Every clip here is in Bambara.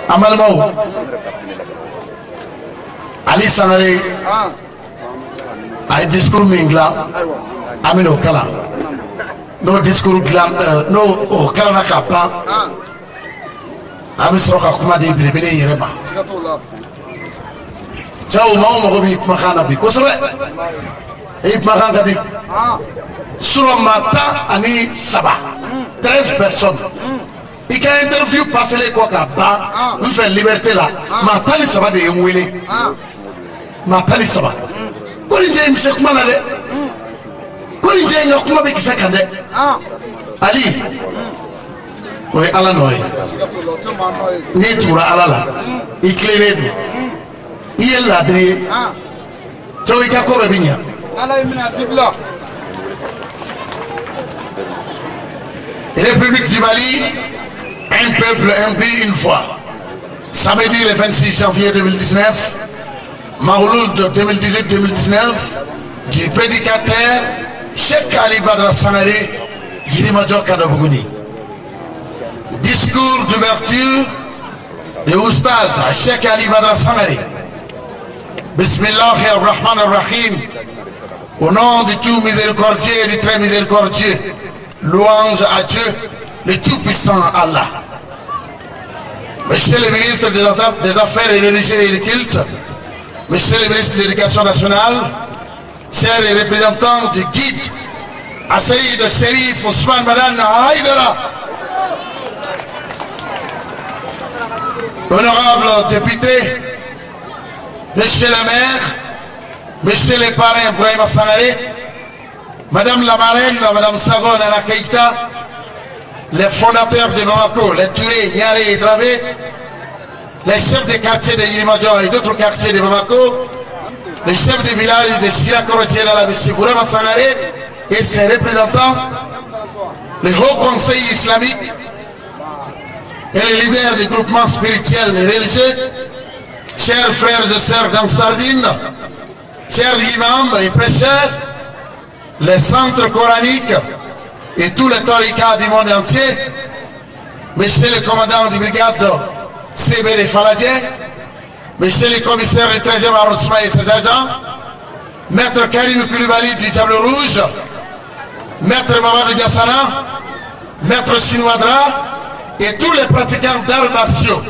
Amalmao Ali Sanare ay discours mingla amino kala no discours glam no kala na kapa ami soroka kuma de bilebele yereba Ciao mo bi makana bi ko sobe e makana bi sur mata ani saba 13 personnes il a interview passer les quoi ba on fait liberté là mata ni saba de yemwele mata ni saba ko ni je mi se kuma na de ko ni je no kuma be kisaka de ali oui ala noy ni tura ala la éclairé du il est là derrière to ika ko be binya ala imina tibla République du Mali, un peuple, un pays, une foi. Samedi le 26 janvier 2019, Mawlud 2018-2019, du prédicateur Cheikh Ali Badra Sangaré, Yirimadjo Kadabougouni. Discours d'ouverture de Oustaz Cheikh Ali Badra Sangaré. Bismillahirrahmanirrahim. Au nom du tout miséricordieux et du très miséricordieux, louange à Dieu, le tout-puissant Allah. Monsieur le ministre des Affaires religieuses et des cultes, Monsieur le ministre de l'Éducation nationale, chers représentants du guide, Assaïd Sherif Ousmane Madane Haïdara, honorables députés, Monsieur le maire, Monsieur le parrain Ibrahima Sangaré, Madame la marraine, Madame Savon Nana Keïta, les fondateurs de Bamako, les Touré, Nialé et Dravé, les chefs des quartiers de Yirimadjo et d'autres quartiers de Bamako, les chefs des villages de Sirakorotier, la Bissibourama Sangaré et ses représentants, les hauts conseils islamiques et les leaders des groupements spirituels et religieux, chers frères et sœurs d'Ansardine, chers imams et prêcheurs, les centres coraniques et tous les tariqas du monde entier, Monsieur le commandant de brigade CBD Faladien, Monsieur le commissaire du 13e arrondissement et ses agents, Maître Karim Koulibaly du Diable Rouge, Maître Mamadou Diassana, Maître Chinoadra et tous les pratiquants d'arts martiaux.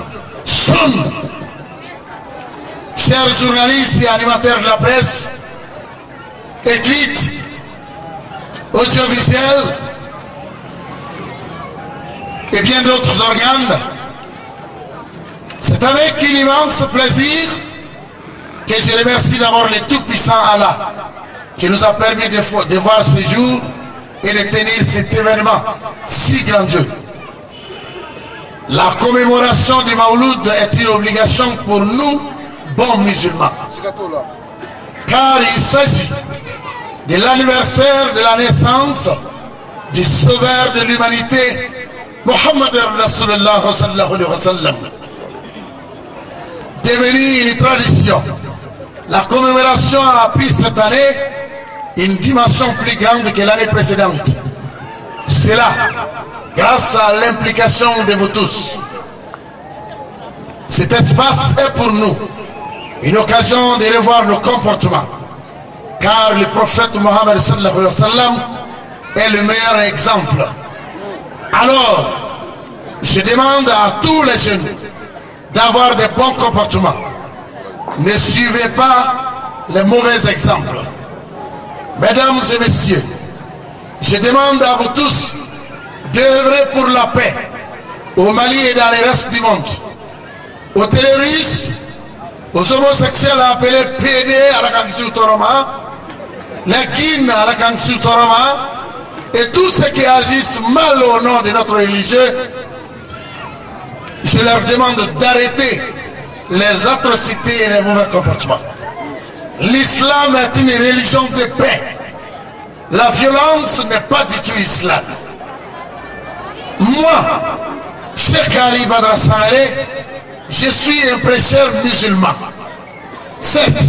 Sun, chers journalistes et animateurs de la presse, écrite, audiovisuel et bien d'autres organes, c'est avec un immense plaisir que je remercie d'abord le tout-puissant Allah qui nous a permis de voir ce jour et de tenir cet événement si grandiose. La commémoration du Mawlud est une obligation pour nous, bons musulmans, car il s'agit de l'anniversaire de la naissance du sauveur de l'humanité, Mohammed Rasulullah sallallahu alayhi wa sallam. Devenu une tradition, la commémoration a pris cette année une dimension plus grande que l'année précédente. Cela, grâce à l'implication de vous tous. Cet espace est pour nous une occasion de revoir nos comportements. Car le prophète Mohammed sallallahu alayhi wa sallam est le meilleur exemple. Alors, je demande à tous les jeunes d'avoir des bons comportements. Ne suivez pas les mauvais exemples. Mesdames et messieurs, je demande à vous tous d'œuvrer pour la paix au Mali et dans le reste du monde. Aux terroristes, aux homosexuels appelés PD à la Kansu Toroma, les guines à la Kansu Toroma, et tous ceux qui agissent mal au nom de notre religieux, je leur demande d'arrêter les atrocités et les mauvais comportements. L'islam est une religion de paix. La violence n'est pas du tout islam. Moi, Cheikh Ali Badra Sangaré, je suis un prêcheur musulman. Certes,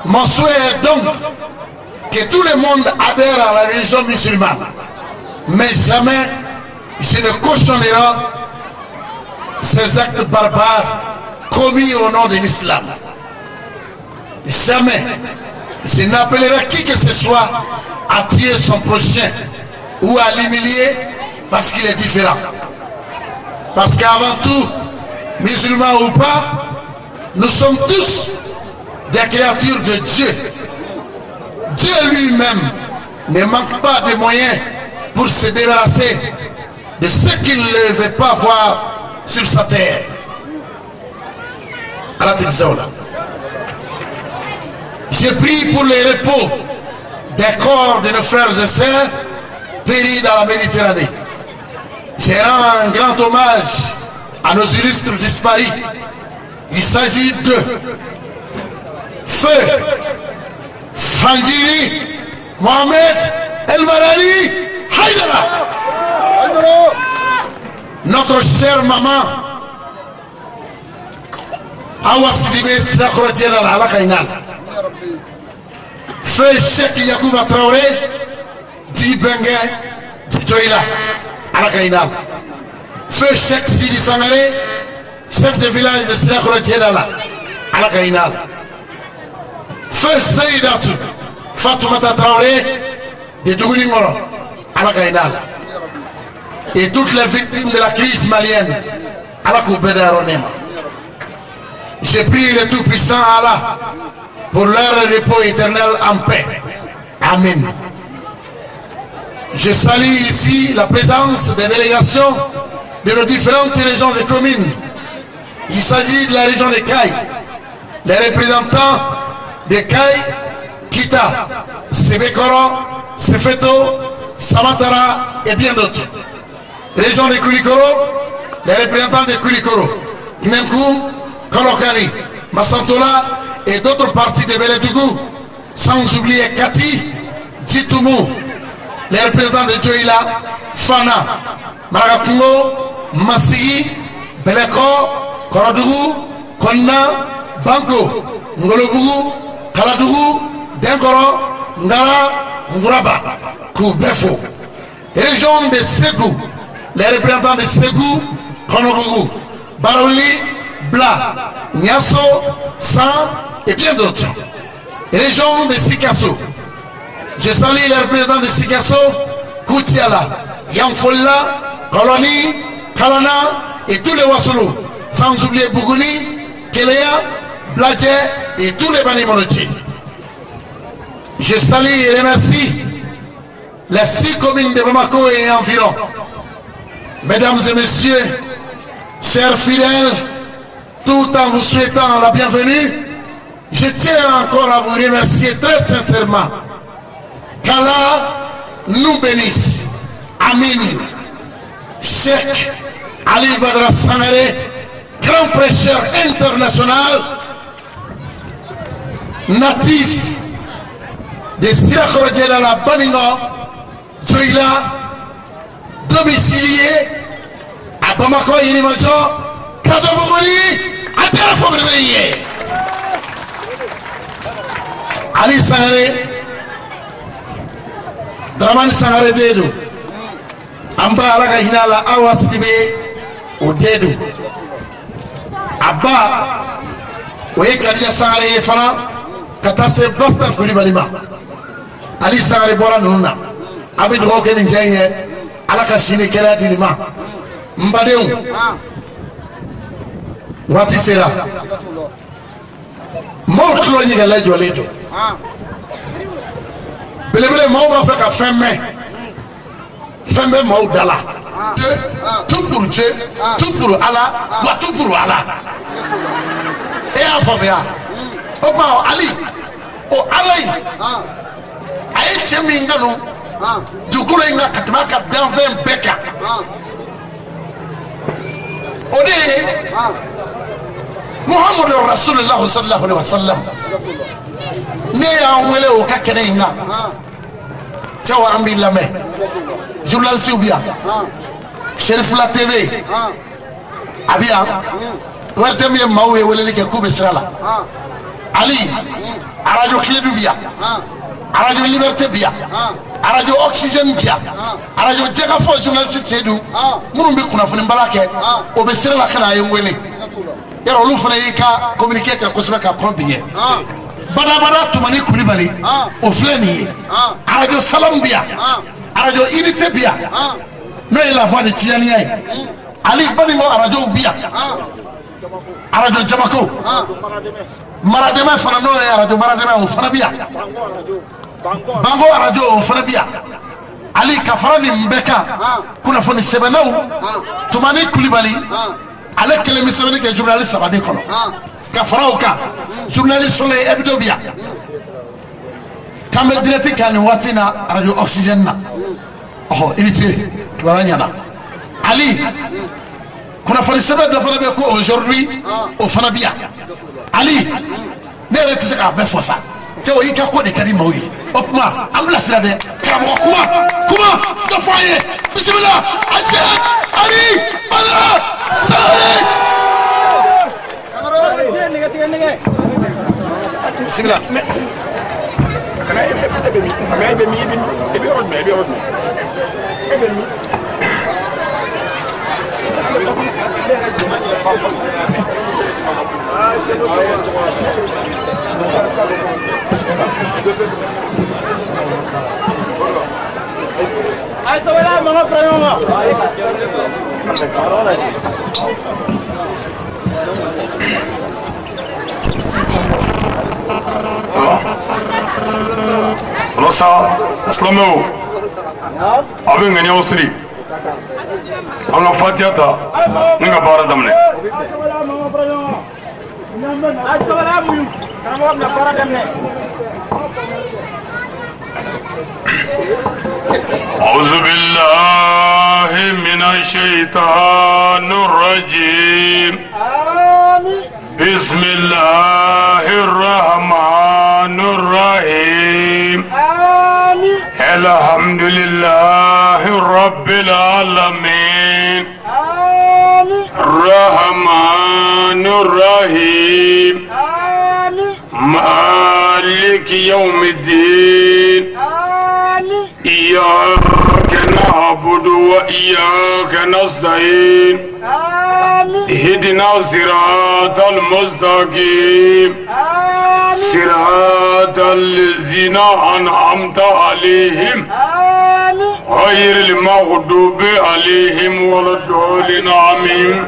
mon souhait est donc que tout le monde adhère à la religion musulmane. Mais jamais je ne cautionnerai ces actes barbares commis au nom de l'islam. Jamais je n'appellerai qui que ce soit à tuer son prochain ou à l'humilier parce qu'il est différent. Parce qu'avant tout, musulmans ou pas, nous sommes tous des créatures de Dieu. Dieu lui-même ne manque pas de moyens pour se débarrasser de ce qu'il ne veut pas voir sur sa terre. J'ai pris pour le repos des corps de nos frères et sœurs péris dans la Méditerranée. Je rends un grand hommage à nos illustres disparus. Il s'agit de Feu Fandjiri Mohamed El Marali Haïdara. Notre chère maman Awa Sidibé Sidakoro Djela la Alakainal. Feu Cheikh Yacouba Traoré Di Bengue Di Joïla Alakainal. Feu Cheikh Sidi Sangaré, chef de village de Sidakoro Djela la Alakainal. Feu Seydatu Fatoumata Traoré de Dougouningoro Alakainal. Et toutes les victimes de la crise malienne Alakoubeda Ronema. J'ai prié le Tout-Puissant Allah pour leur repos éternel en paix. Amen. Je salue ici la présence des délégations de nos différentes régions et communes. Il s'agit de la région de Kaï, les représentants de Kaï, Kita, Sebekoro, Sefeto, Samatara et bien d'autres. Région de Koulikoro, les représentants de Koulikoro, Nenkou, Kolokani, Massantola et d'autres parties de Beledougou, sans oublier Kati, Djitoumou, les représentants de Djoïla, Fana, Maragapungo, Massi, Beleko, Korodougou, Konna, Banko, Ngolobougou, Kaladougou, Dengoro, Ngara, Ngouraba, Koubefo. Région de Ségou, les représentants de Ségou, Konobougou, Barouli, Bla, Niasso, San et bien d'autres. Région de Sikasso. Je salue les représentants de Sikasso, Koutiala, Yamfolla, Koloni, Kalana et tous les Wassoulou. Sans oublier Bougouni, Kelea, Bladje et tous les Banimonotiers. Je salue et remercie les 6 communes de Bamako et environ. Mesdames et messieurs, chers fidèles, tout en vous souhaitant la bienvenue, je tiens encore à vous remercier très sincèrement. Qu'Allah nous bénisse. Amin. Cheikh Ali Badra Sangaré, grand prêcheur international, natif de Sidakoro Djela la Baningo, Djoïla, domicilié à Bamako Yinimajo, Kadobogoni, à Terraforme. Ali Sangaré, Dramani Sangaré Dedu, Amba Alaka Hinala Awa Sidibé, ou Dedu. Abba, Oye Kadia Sangaré Fana, Katase Boston Koulibalima. Ali Sangaré Bora Nuna, Abid Roken Njaye, Alaka Shini Kera Dilima, Mbadeu, Wati Sera, Mort Clonie Galejo Lejo. Belebele Mao va faire qu'à fin mai, Mao Dala. Tout pour Dieu, tout pour Allah, tout pour Allah. Et à Fabia, Opa Ali, O Allah, Aïe Chemingano, du coup, il y a 20 Beka. Ode Muhammad Rasulullah sallallahu alaihi wasallam. Ne ya wele o kakene inga. Tawa ambi lame. Journal Subia. Sherif la TV. Abia. Werte mi mawe wele ke kube srala. Ali. Radio Clédou bia. Radio Liberté bia. radio oxygène bia radio jega fo journaliste Seydou munu bi kuna funi balake o be sere la kana yengwele yaro lu fana yika communiquer ka kosba ka combien bada tumani Kulibali o fleni radio salam bia radio unité bia no la voix de Tiani Ali bani mo radio bia radio Jamako Maradema fana no radio Maradema o fana bia Bango radio o fana bia Ali kafarani mbeka kuna foni sebenau tumani Kulibali ale kele misebeni ke journaliste sabade kono kafarao ka journaliste soleil hebdo bia kambe direct kan watina radio oxygène na oh initié tuaranyana Ali kuna foni sebedo fana be ko aujourd'hui o fana bia Ali ne rete ka be fosa te o yika ko de kadi mawyi opma ambulance la de karamo kuma do foyer bismillah ache Ali Badara Sangare bismillah Rosa, Islamo, abin gani wasiri, an ga fatiyata, ni ga bara damne. أعوذ بالله من الشيطان الرجيم بسم الله الرحمن الرحيم الحمد لله رب العالمين الرحمن الرحيم مالك يوم الدين إياك نعبد وإياك نستعين اهدنا الصراط المستقيم صراط الذين أنعمت عليهم غير المغضوب عليهم ولا الضالين آمين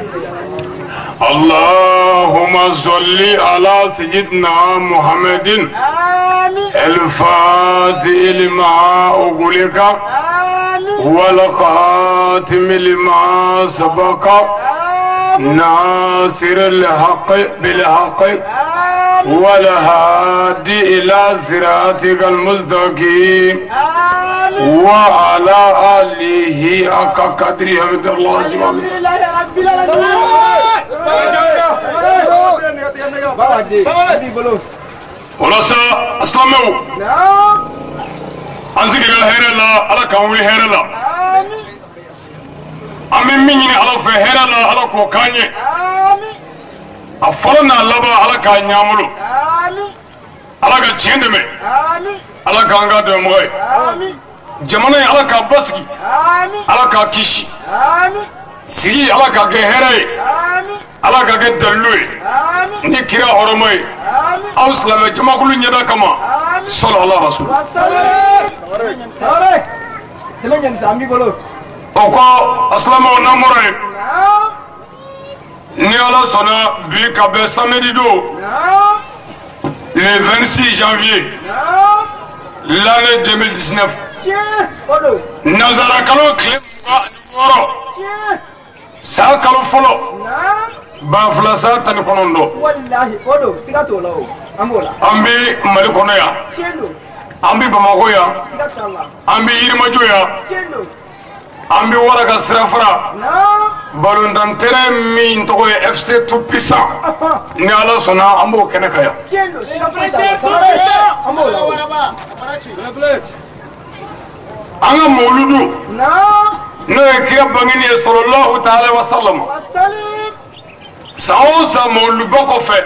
اللهم صل على سيدنا محمد الفاتح لما أغلق والخاتم لما سبق ناصر الحق بالحق والهادي إلى صراطك المستقيم وعلى آله حق قدره من الله الحمد لله رب العالمين ولسا أسلموا أنزل إلى هير الله على كوني هير الله أمين مني على فهير الله على كوكاني أفرنا لبا على كانياملو على كتشيندمي على كانغا دموي جماني على كبسكي على ككيشي سي على كجهري على كجدلوي نكرا هرمي أوسلم جماعة كل نجدا كما صلى الله رسول أوكا أسلم وناموري نيالا سونا بيكابي سامديدو le 26 janvier l'année 2019 Nazara kalo klemba sa kalo folo ba flasa tan konondo wallahi odo sigato lawo ambola ambi mali kono ya ambi bamako ya ambi yirmajo ya ambi waraga sirafara balondan tere min to FC tout puissant ni ala sona ambo kenaka ya anga mauludu no kira bangini sallallahu ta'ala wa sallam sa mauludu ko fe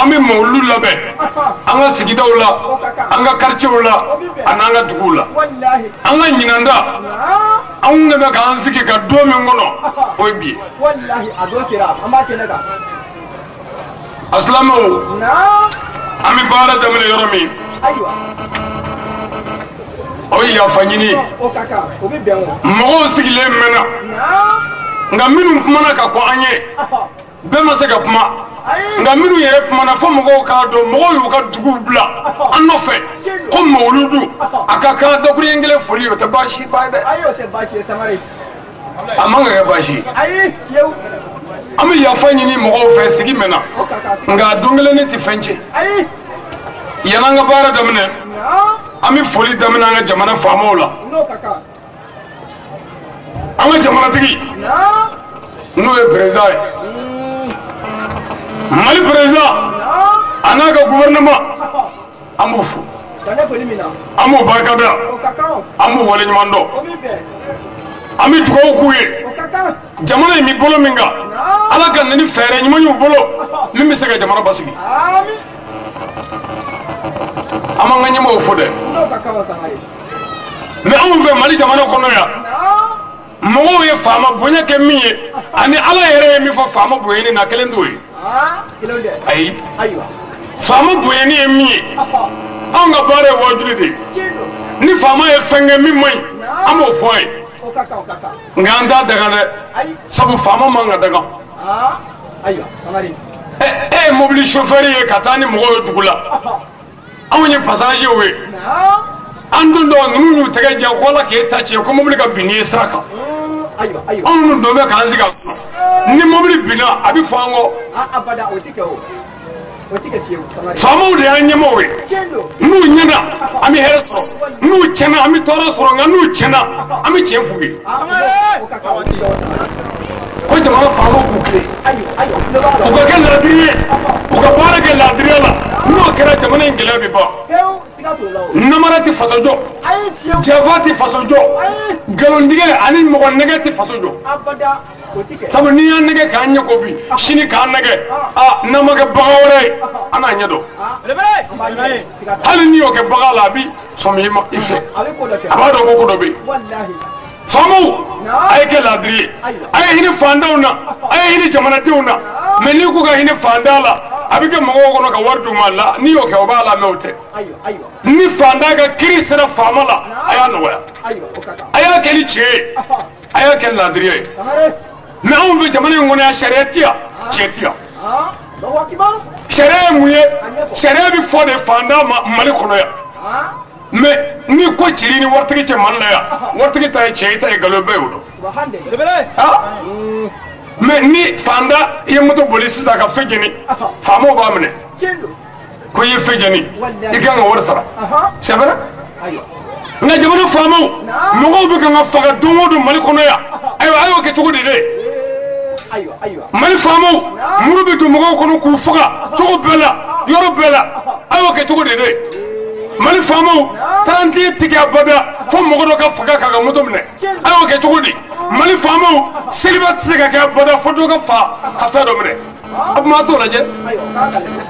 ami mawlu labe anga sigida wala anga quartier wala ananga dugula anga nyinanda anga be kan sigi ka do men ngono obi wallahi ado sira amma kenaga aslamu ami bara damle yoromi aywa oyi ya fanyini o kaka o be benwo mo sigile mena nga minu kumana ka ko anye be ma se ka kuma nga minu yere kuma na fo mo ka do mo yu ka dugu bla anofe ko mawludu aka ka do kuri ngele foli o te bashi ba de ayo te bashi samari amanga ga bashi ayi yew ami ya fanyini mo fe sigi mena nga dongele ne ti fenche ayi yana nga bara damne ami foli damna nga jamana famola no kaka anga jamana tigi no e président mali président anaka gouvernement amu fu tane foli mina amu barkada o kaka amu wole nyamando o mi be ami tuko kuye o kaka jamana mi bolo minga ala kan ni fere nyimanyu bolo mimi sega jamana basigi ami ama nganya mo fode no kaka wa samari mais amu fe mali jamana kono ya mo ye fama bonya ke miye ani ala yere mi fo fama boyeni na kelen doyi ilonde ay aywa fama boyeni e miye anga bare wajuli de chindo ni fama e fenge mi moy amo foy o kaka nganda daga de ay sabu fama manga daga aywa samari mobile chauffeur ye katani mo dugula awnye passager we andu do nunu tege ja kola ke tachi ko mobile ka bini sraka aywa anu do me kan ziga ni mobile bina abi fango abada o tike fiu samari fama de anyemo we chindo nu nyana ami herso nu chena ami toro soro nga nu chena ami chefugi o kaka wa tike ko jamana fama ku kle aywa ko ka la driye ko ka bara ke la driye la no kera jamana ingela bi ba keu sigato lawo namarati fasojo ay fiu javati fasojo galondige ani mo negati fasojo abada o tike sabu ni yan nege ka nya ko bi shini ka nege namaga bagawre ana nya do rebe hali ni o ke bagala bi somi ma ife ale ko da ke abado ko do bi wallahi famu ay ke ladri ay hini fandawna ay hini jamana tiwna mais ni ko ga hini fandala abike mo ko no ka wardu malla ni o ke obala mewte aywa ni fanda ga krisra famala aya no wa aywa o kaka aya ke li che aya ke ladri samari mais on veut jamana ngone ya shariatia chetia do wakibaru sharia muye sharia bi fo de fanda mali kono ya mais ni ko chiri ni wartigi che manla ya wartigi tay che tay galo bewdo subhande mais ni fanda ye moto police da ka fejeni famo ba mene chindo ko ye fejeni ikanga wor sara sabara aywa nga jamana famo mo be kan faga domodo mali kono ya ayo ke tugo de aywa mali famo muru be to mo kono ku faga tugo bela yoro bela ayo ke tugo de mali famo 30 tike abada fo mo do ka faga ka moto mene ayo ke tugo de mali famo celibat tike ka abada fo do ka fa hasa do mene ab ma to laje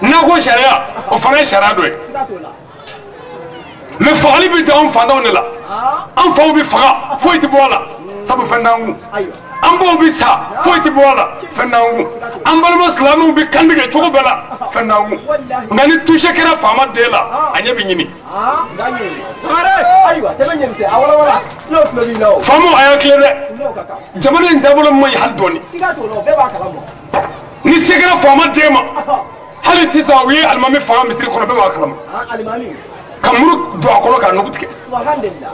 na ko sharia o fana sharia do mais fali bi doon fanda on la an faw bi faga fo iti bola sabu fandangu an bo bi sa fo iti bola fandangu an balma islamu bi kandige to bela fandangu ngani touche kera fama de la anya bi nyini aywa tebenyemse awala lo bi law famo aya klede no kaka jamana ndabolo moy hal doni sigato lo be ba kala mo ni sekera fama dema hali sisa wi almami fama misri kono be ba kala mo alimami kamuru do akolo ka nugutike subhanallah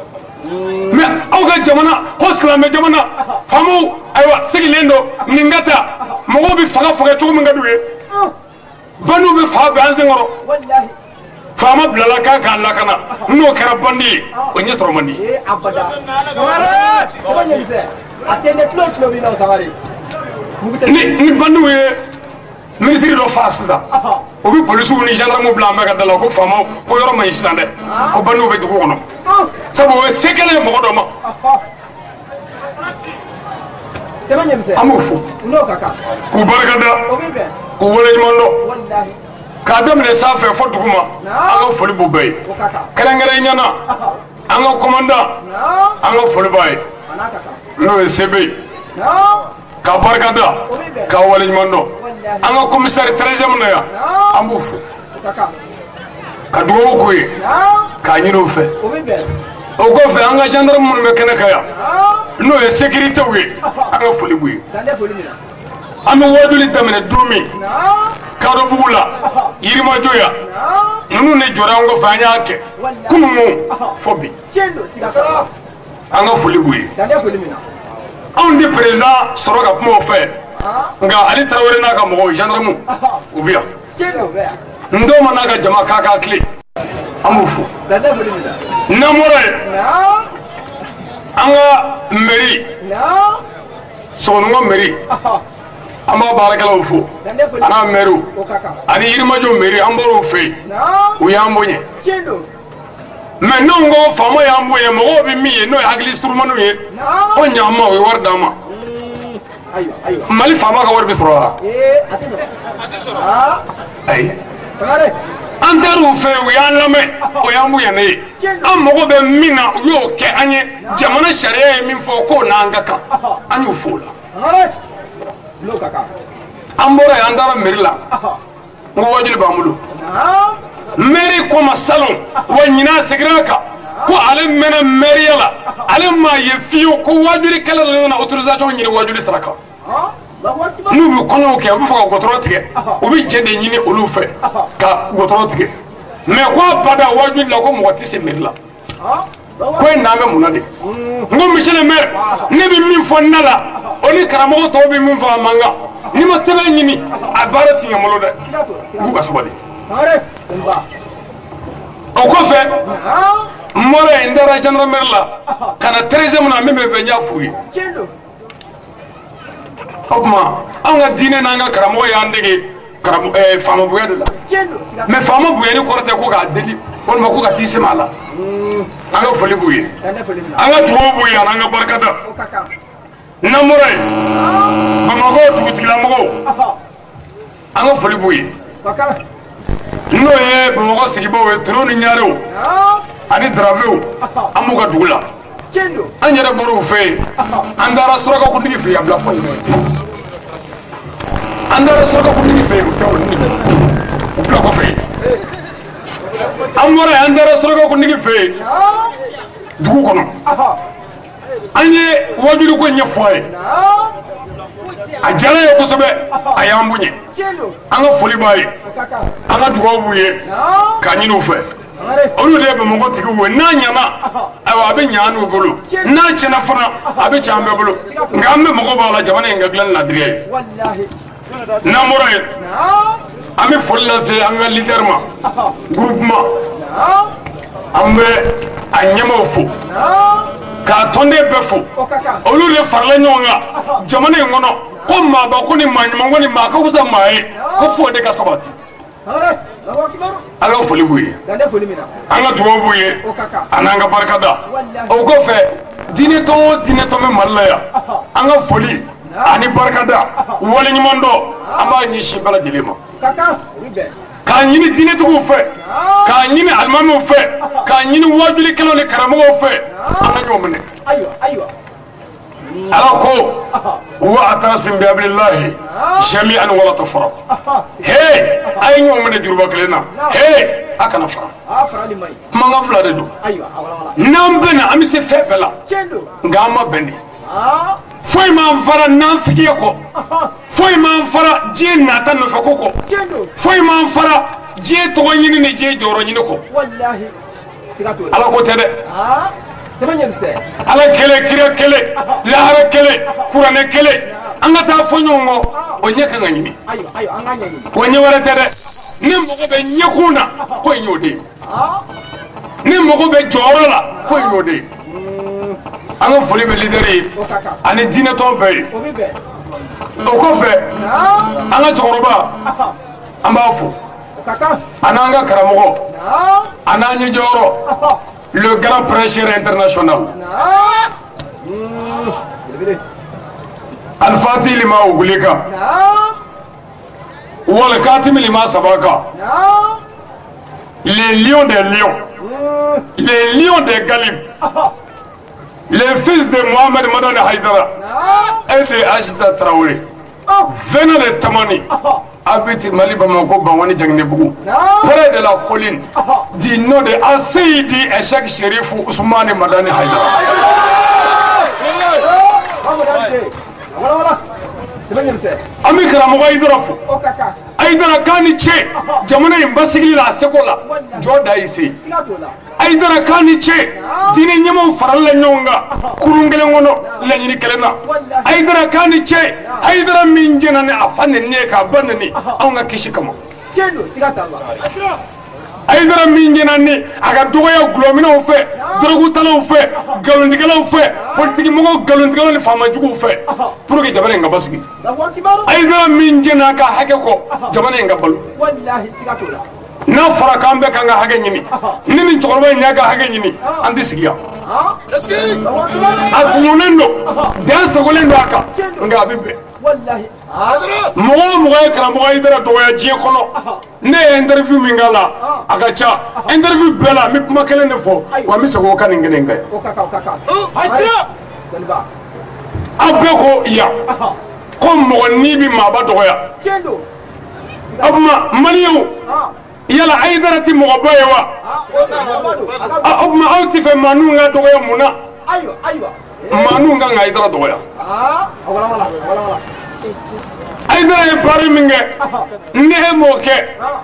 mais awga jamana ko islamé jamana famu aywa sigilendo ningata mo bi faga to mo ngaduwe banu be fa be anzengoro wallahi fama blala ka ka Allah kana no kara bandi o nyesro mandi abada samare tebenyemse atene tlo bi law samare ni bandu we ministre do fasida o bi police ni gendarme bla ma gadala ko fama ko yoro may sitande ko bandu be dugo kono sabo we sekele mo do ma tebenyemse amufu no kaka ko barkada o bi be ko wole mondo wallahi k'a daminɛ sanfɛ fɔ duguma an ka foli b'u bɛɛ ye kɛrɛnkɛrɛnnenya an ka commandant an ka foli b'a ye n'o ye sebe ka barika da ka waleɲuman dɔn an ka commissaire 13e na yan an b'u fo ka dugawu k'u ye k'a ɲini u fɛ o kɔfɛ an ka gendarme minnu bɛ kɛnɛ kan yan n'o ye sécurité ye an ka foli b'u ye an bɛ wajuli daminɛ don min Kadobugu la Yirimajɔ yan ninnu de jɔra an kɔfɛ an y'a kɛ kununko fɔ bi an ka foli b'u ye anw di président sɔrɔ ka kuma o fɛ nka ale Tarawele n'a ka mɔgɔw gendarme u bɛ yan Ndoma n'a ka jama k'a k'a tile an b'u fo n'an bɔra yen an ka mairie Sɔgɔnɔgɔ mairie an b'a baarakɛlaw fo a n'a maire ani Yirimajɔ mairie an bɔr'u fɛ yen u y'an bonya mais n'anw ko faama y'an bonya mɔgɔw bɛ min ye n'o ye hakili surumaniw ye ko ɲaama o ye wari d'an ma Mali faama ka wari bɛ sɔrɔ wa ayi an taar'u fɛ yen u y'an lamɛn o y'an bonya ne ye an mago bɛ min na u y'o kɛ an ye jamana sariya ye min fɔ k'o n'an ka kan an y'u fo o la an bɔra yen an taara mairie la n ko wajuli b'an bolo mairie ko ma salon wa ɲinan seginna a kan ko ale mɛnna mairie la ale m'a ye fiyewu ko wajulikɛla dɔ nana autorisation ɲini wajuli sara kan n'u bɛ kɔɲɔw kɛ u bɛ fɛ ka gɔtɔrɔ tigɛ u bɛ jɛ de ɲini olu fɛ ka gɔtɔrɔ tigɛ mais ko a bada wajuli la ko mɔgɔ tɛ se mairie la ko in n'an bɛ mun na de n ko monsieur le maire ne bɛ min fɔ na la o ni karamɔgɔ tɔw bɛ min fɔ a man kan ni ma sɛbɛn ɲini a baara tɛ ɲɛ malo dɛ k'u ka sabali o kɔfɛ n bɔra yen n taara gendarmerie la ka na 13e na min bɛ fɛ n y'a f'u ye o tuma anw ka diinɛ n'an ka karamɔgɔ y'an dege faama bonya de la mais faama bonyani kɔrɔ tɛ ko k'a deli walima ko ka t'i sɛmɛ a la an ka foli b'u ye an ka dugawu b'u ye an ka barika da n'an bɔra yen Bamakɔ dugutigilamɔgɔw an ka foli b'u ye n'o ye Bamakɔ sigibaw ye toro ni ɲarew ani daravew an b'u ka dugu la an yɛrɛ bɔr'u fɛ yen an taara surakakuntigi fɛ yen a bila fɔ yen an taara surakakuntigi fɛ yen u tɛ o ni u bila kɔfɛ yen an bɔra yen an taara surakakuntigi fɛ yen dugu kɔnɔ an ye wajuli ko ɲɛfɔ a ye a diyara ye kosɛbɛ a y'an bonya an ka foli b'a ye an ka dugawu b'u ye k'a ɲini u fɛ olu de ye Bamakɔ tigiw ye n'a ɲɛna ayiwa a bɛ ɲɛ an n'u bolo n'a tiɲɛna fana a bɛ tiɲɛ an bɛɛ bolo nka an bɛ mago b'a la jamana in ka dilan ni ladiriya ye n'an bɔra yen an bɛ foli lase an ka leader ma groupement an bɛ a ɲɛmaaw fo k'a tɔnden bɛɛ fo olu de farala ɲɔgɔn kan jamana in kɔnɔ ko maaba ko ni maa ɲuman ko ni maa ka fisa maa ye ko fo de ka sabati an ka foli b'u ye an ka dugawu b'u ye a n'an ka barika da o kɔfɛ diinɛ tɔn o diinɛ tɔn bɛ Mali la yan an ka foli ani barika da waleɲuman dɔn an b'a ɲɛsin bɛɛ lajɛlen ma k'a ɲini diinɛtigiw fɛ k'a ɲini alimamiw fɛ k'a ɲini wajulikɛlaw ni karamɔgɔw fɛ an ka ɲɔgɔn minɛ ala ko wa atasim bi hablillahi jami'an wala tafarraqu he a ye ɲɔgɔn minɛ juruba kelen na he a kana fara kumakan fila de don n'an bɛnna an bɛ se fɛn bɛɛ la nka an ma bɛn de foyi m'an fara nafigiya kɔ foyi m'an fara diɲɛ nata nɔfɛ ko kɔ foyi m'an fara diɲɛ tɔgɔ ɲini ni diɲɛ jɔyɔrɔ ɲini kɔ ala ko tɛ dɛ ala kɛlɛ kira kɛlɛ lahara kɛlɛ kuranɛ kɛlɛ an ka taa fɔ ɲɔgɔn kɔ o ɲɛ kan ka ɲini o ɲɛ wɛrɛ tɛ dɛ ne mago bɛ ɲɛkun na ko in y'o de ye ne mago bɛ jɔyɔrɔ la ko in y'o de ye an ka foli bɛ leader ye ani diinɛtɔn bɛɛ ye o kɔfɛ an ka cɛkɔrɔba an b'a fo a n'an ka karamɔgɔ a n'an ɲɛjɔyɔrɔ le grand prêcheur international Alfati Lima Oguleka wal katim lima sabaka les lions des lions les lions des Galib les fils de Mohamed Madani Haïdara et de Ajda Traoré venant de Tamani habite Mali Bamako Bawani Djangnebougou près de la colline du nom de Asseidi Echak Sherif Ousmane Madani Haïdara. Ami Karamoko Haïdara fo Haïdara Kani Che jamana imbasigi la sekola joda isi Haïdara Kani Che dine nyamo faralla nyonga kurungele ngono lanyini kelena Haïdara Kani Che Haïdara minjena ne afane neka banani aunga kishikama Haïdara minjena ne aga doya glomina o fe drogu tala o fe galondigala o fe politique mo galondigala le fama jugu o fe pour que jabane nga basigi Haïdara minjena ka hake ko jabane nga balu wallahi sigatola na fara kambe kanga hage nyini nini chorba nyaga hage nyini andi sigia atulunendo dan sogolendo aka nga bibbe wallahi mo kala mo Haïdara to ya je kono ne interview mingala aga cha interview bela mi kuma kele ne fo wa mi sago kan ngene ngai o kaka Haïdara dalba abbe ko ya ko mo ni bi ma ba to ya chendo abma maniyo yala Haïdara ti mo baye wa abma auti fe manunga to ya muna aywa manunga Haïdara to ya wala Haïdara e bari minge ne mo ke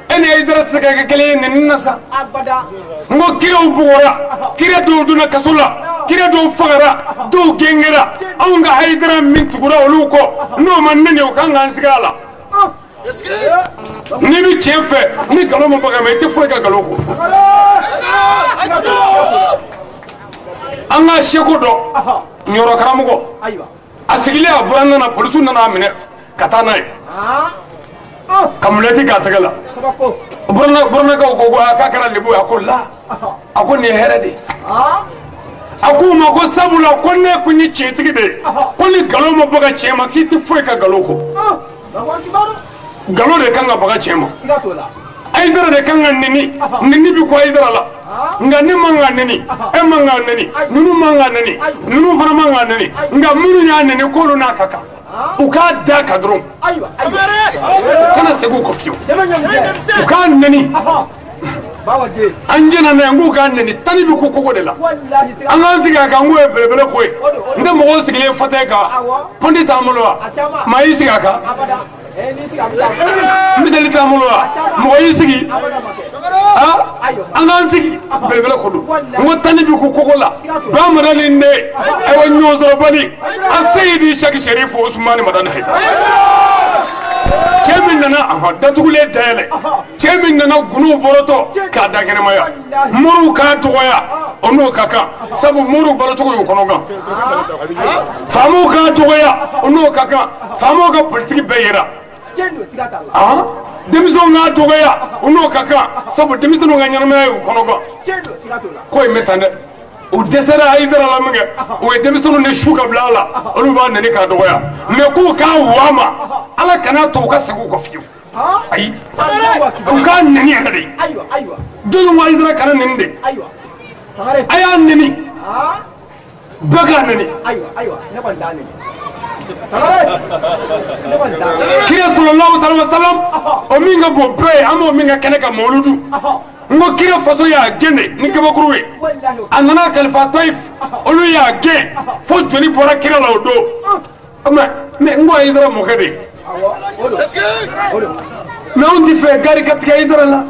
ene Haïdara tsaka kele ne nasa abada ngo kiro bugora kire do duna kasula kire do fagara do gengera aunga Haïdara min tugura oluko no man ne o kanga ansigala ni bi chefe ni galo mo baga me te fo ga galo ko anga sheko do nyoro karamugo aywa asigile aburanna na polisu na mine katana kamuleti katagala burna ko akakara lebu akolla akoni herede akuma ko sabula konne kunyi chetigide koni galo mo baga chema kiti fo ka galo ko galo de kanga baga chema Haïdara de kanga nini bi ko Haïdara la nga ni manga nini e manga nini nunu manga nini nunu fana manga nini nga munu ya nini ko lu na kaka uka da kadron aywa kana segu ko fiyo uka nini bawa de anjena na ngu ka nini tani bi ko ko de la wallahi anga siga ka ngu e belebele ko nde mo go sigile fate ka pondi tamolo ma yi siga ka abada misali tamulo mo yisigi angan sigi belebele ko do ngo tani bi ko kokola ba madani nde ay won nyozo bali asayidi Echak Sherif Ousmane Madani Haïdara chemin nana datugule dayale chemin nana gunu boroto ka dagene maya muru ka toya ono kaka sabu muru boroto ko konoga famu ka toya ono kaka famu ka politique beyera demiso nga togoya uno kaka sabu demiso nga nyarama konogo ko imetande o desera Haïdara la minge o demiso ne shuka blala olu ba nani ka togoya me ko ka wama ala kana to ka sagu ko fiyo ai ko ka nani ngade aywa dolu Haïdara kana nende aywa aya nani baga nani aywa ne bandane kire sallallahu alaihi wasallam o minga bo be amo minga keneka moludu ngo kire faso ya gene ni kebo kuruwe anana khalifa taif olu ya ge fo joni bora kire la odo ama me ngo Haïdara mo kede me on di fe gari katika Haïdara la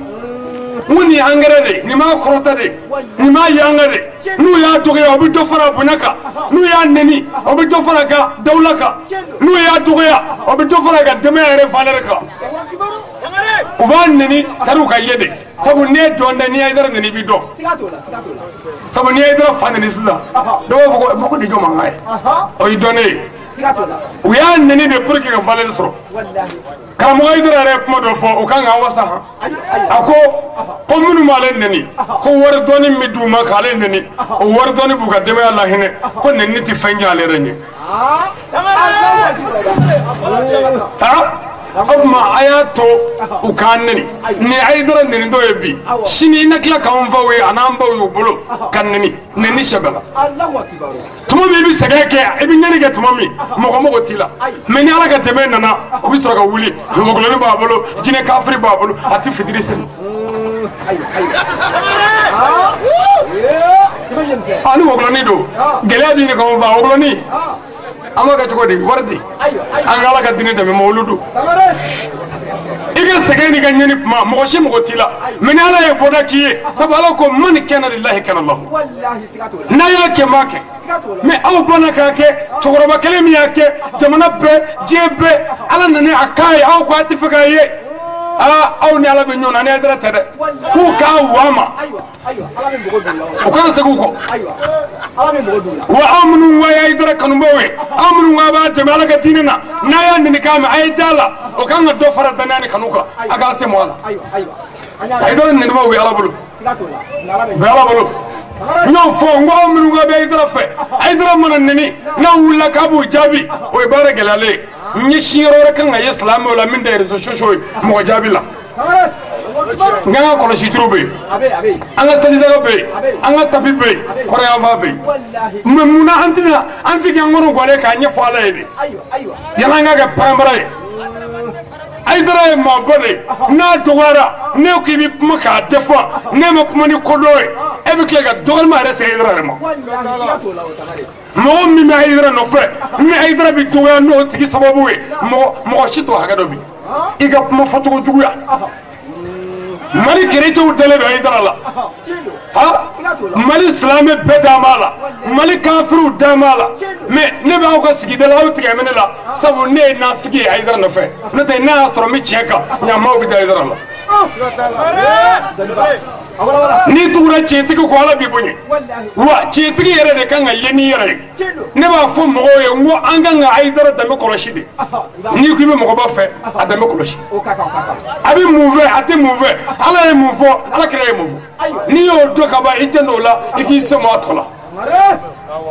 muni angere ni ma korota de ni ma yangare nu ya toge obi to fara bunaka nu ya neni obi to fara ga dawlaka nu ya toge obi to fara ga demere falerka uban neni taruka yede sabu ne donda ni Haïdara neni bido sabu ni Haïdara fanani sida do ko de joma ngai o idone uya neni de pour que ga valer so karamu Haïdara re kuma do fo o kan ga wasa ha ako ko minu malen neni ko war doni mi duma kale neni o war doni buga deme Allah hine ko neni ti fanya le renye أما آياته وكانني نعيدر نرندو يبي شني نكلا كون فوي أنا أم بوي وبلو كانني نني شبلا الله أكبر تمام بيبي سجاك ابن نيجي تمامي مغمو تيلا من يلا كتمين أنا وبيسترك ولي مغلوني بابلو جيني كافري بابلو هاتي فدريسن أنا مغلوني دو جلابي نكون فا مغلوني أما كتقولي وردي أنا لا كديني تمام مولودو إذا سجاني كنيني ما مغشي مغتيلا من على يبودا كي سبالكم من كان لله كان الله والله سكاتو نايا كماك mais aw bana ka ke togoroba kelemi yake jamana be jebe ala nane akai aw ko atifaka ye aw ni ala be nyona ne adra tere ku ka wama aywa ala be bogo dula o kana sagu ko aywa ala be bogo dula wa amnu wa ya idra kanu bowe amnu wa ba jamala ka dinina na ya ni kama ay dala o kan do fara danani kanuka aga se mo ala aywa ay do ni mo wi ala bulu sikato la ala bulu no fo ngo amnu wa be idra fe ay dra mon nini na wula kabu jabi o ibara gelale ni shiro kan ga islam wala min da rezo shosho mo jabi la ngana ko shi trube abe anga stadi daga be anga tapi be kore ava be muna antina ansi ga ngoro gole ka nya fala yedi aywa yana nga ga parambara ay dara ma bone na dogara ne ko bi maka defa ne ma kuma ni kodoy e bi klega dogal ma rese dara ma wallahi sikato la o tamare mo mi ma hidra no fe mi hidra bi tuwa no tigi sababu we mo shito haga do bi iga mo foto ko juguya mali kerece udele be hidra la ha mali islame be damala mali kafiru damala me ne ba ko sigide la wuti ga menela sabu ne na figi hidra no fe no te na astro mi cheka nya mo bi hidra la ni tura cetigi ko ala bi bonye wa cetigi yere de kan yeni yere ne ba fo mo ye ngo anga nga aidara da me koroshide ni ku be mo ba fe ada me koroshi abi move ate move ala e move ala kire e move ni yo do ka ba ijeno la iki se mo atola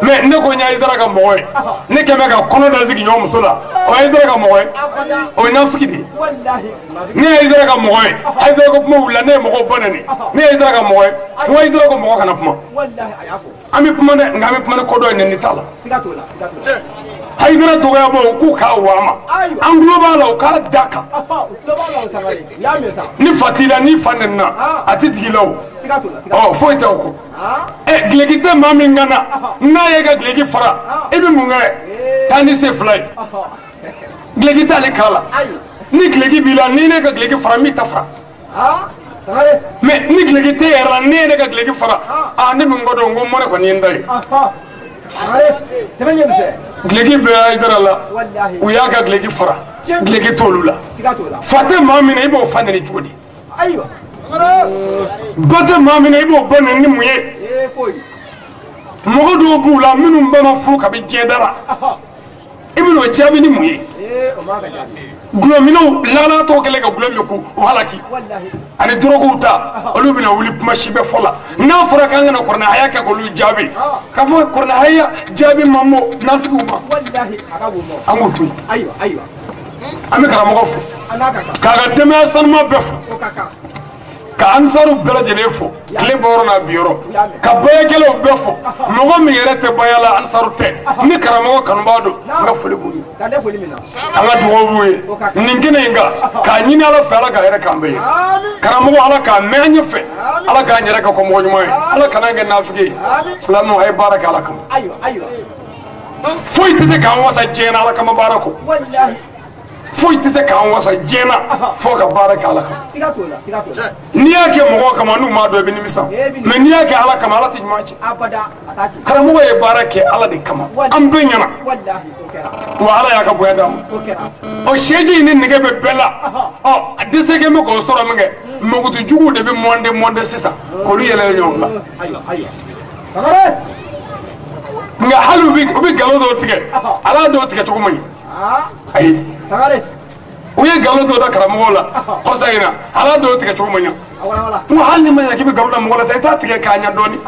mais ne ko nya aidara ka mo ne ke me ka kono da zigi nyom sola o aidara ka mo o na fukidi ni aidara ka mo aidara ko mo wula ne mo ko bonani ni aidara ka mo o aidara ko mo kana puma wallahi ayafo ami puma ne ngami puma ne kodo ne ni tala sikato la haidara to ya bo ku ka wama an global o ka daka global o tamare ya mesa ni fatila ni fanenna ati digilaw sikato la oh foi ta ko glegite mami ngana na yega glegi fara ibi munga tani se fly glegite ale kala ni glegi bila ni ne ga glegi fara mi tafra mais ni glegite era ni ne ga glegi fara ni mungodo ngom mo ko ni ndai glegi be aidara la uya ga glegi fara glegi tolula fate mami ne ibo fanene jodi aywa bate mami ne ibo bonen ni muye mogodo bula minum bama fu ka bi jedara ibnu chabi ni muye glomino lana to kele ga glomio ku halaki ani drogo uta olu bina wuli mashibe fola na fura kanga na korna haya ka ko lu jabi ka fo korna haya jabi mammo nafiku ma wallahi akabu mo amutu aywa ami kara mo fu ka ga deme san ma befu ka ansaru bela jele fo kle boro na biro ka baye kele befo mo mi yerete bayala ansaru te ni kara mo kan bado nga fuli bu kade foli mina ala duwo buye ningine nga ka nyina ala fela ga yere kambe kara mo ala ka menye fe ala ka nyere ka ko mo nyuma ala kana nga nafigi salamu ay baraka alakum aywa foi tese ka wasa jena ala kama barako wallahi foi tese ka wasa jena fo ka baraka alakum sikato ni yake mo kama nu ma do be nimisa me ni yake ala kama ala tijmaci abada ataki kara mo ye barake ala de kama am benyana wallahi okera wa ala ya ka boya dam okera o sheji ni nige be bela o adise ke mo ko soro menge mo ko jugu de be monde sisa ko lu yele nyonga aywa nga halu bi galo do tige ala do tige to ko mani ay uye galo do da karamo la hosaina ala do tige to ko mani mo halni ma ya ki be galo da mo la ta tige ka nya doni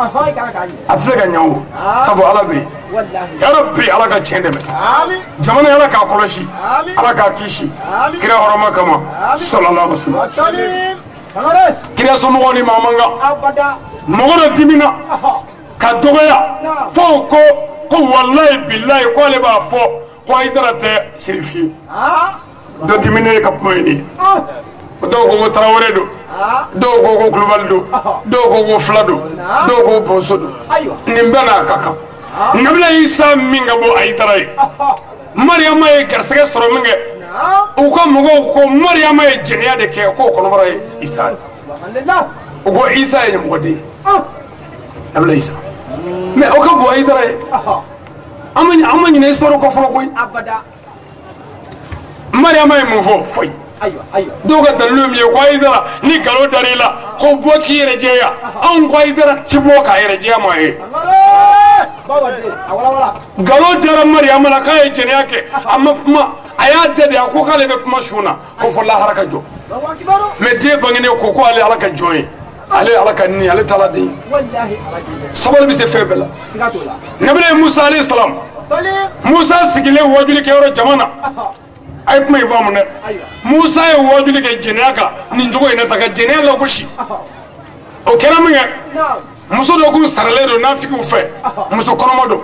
atse ga nyawo sabo ala be ya rabbi ala ka tiɲɛ dɛmɛ jamana ala k'a kɔlɔsi ala k'a kisi kira hɔrɔma kama sallallahu alaihi wasallam kira somɔgɔw ni maa man kan mɔgɔ dɔ dimina ka dɔgɔya fo ko wallahi billahi ko ale b'a fɔ ko Haidara tɛ serifi ye dɔ diminen ka kuma ye nin ye dɔw ko Tarawele don dɔw ko Kulubali don dɔw ko Fila don dɔw ko Boso don nin bɛɛ n'a ka kan Nabila Isa min ka bɔ Haidara ye Mariyama ye garisɛgɛ sɔrɔ min kɛ u ka mɔgɔw ko Mariyama ye jɛnɛya de kɛ k'o kɔnɔbara ye Isa ye u ko Isa ye mɔgɔ den ye Nabila Isa mais o ka bon Haidara ye an ma ɲinɛ histoire kɔ fɔlɔ koyi Mariyama ye mun fɔ foyi dɔw ka dalilu min ye ko Haidara ni nkalon dar'i la ko bɔ k'i yɛrɛ jɛya anw ko Haidara ti bɔ k'a yɛrɛ jɛya maa ye nkalon dara Mariyama la k'a ye jɛnɛya kɛ a ma kuma a y'a dɛde a ko k'ale bɛ kuma su na ko fɔ lahara ka jɔ mais den bangenen ko ale ala ka jɔn ye ale ala ka ni ale tala den sabali bɛ se fɛn bɛɛ la Nabila ye Musa alayhi salam Musa sigilen wajuli kɛyɔrɔ jama na a ye kuma in faamu dɛ Musa ye wajuli kɛ jɛnɛya kan nin cogo in na ta ka jɛnɛya lagosi o kɛra min kɛ muso dɔ kun saralen don nafigiw fɛ muso kɔnɔma don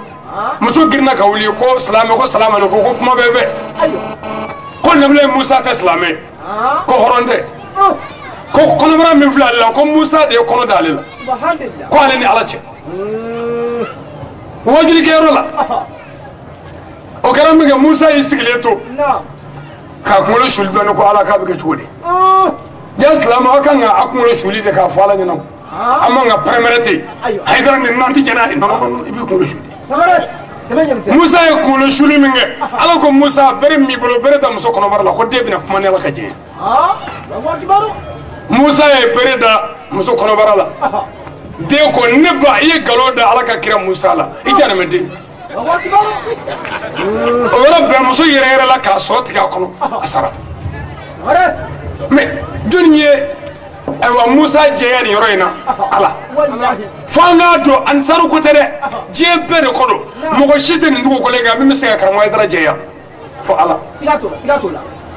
muso girinna ka wuli ko silamɛ ko salamu aleykum ko kuma bɛɛ bɛɛ ko Nabila ye Musa tɛ silamɛ ko hɔrɔn tɛ ko kɔnɔbara min filɛ ale la ko Musa de ye kɔnɔ da ale la ko ale ni ala cɛ wajuli kɛyɔrɔ la o kɛra min kɛ Musa y'i sigilen to k'a kunkolo suli dɔɔni ko ala k'a bɛ kɛ cogo di ja silamɛ aw kan ka a kunkolo suli de k'a fɔ ala ɲɛna an man ka pɛrɛmɛrɛ ten Haidara nin nan tɛ jɛn'a ye non i b'i kunkolo suli Musa ye kunkolo suli min kɛ ala ko Musa bere min b'i bolo bere da muso kɔnɔbara la ko den bɛna kuma ni ala ka jɛ Musa ye bere da muso kɔnɔbara la den ko ne ba i ye nkalon da ala ka kira Musa la i janɛmɛ den o yɔrɔ bɛɛ muso yɛrɛ yɛrɛ la k'a sɔ tigɛ a kɔnɔ a sara mais jɔnni ye ayiwa Musa jɛya nin yɔrɔ in na ala fo an k'a dɔn Ansaru ko tɛ dɛ diɲɛ bɛɛ de ko don mɔgɔ si tɛ nin dugu kɔlen kan min bɛ se ka karamɔgɔ Haidara jɛya fo ala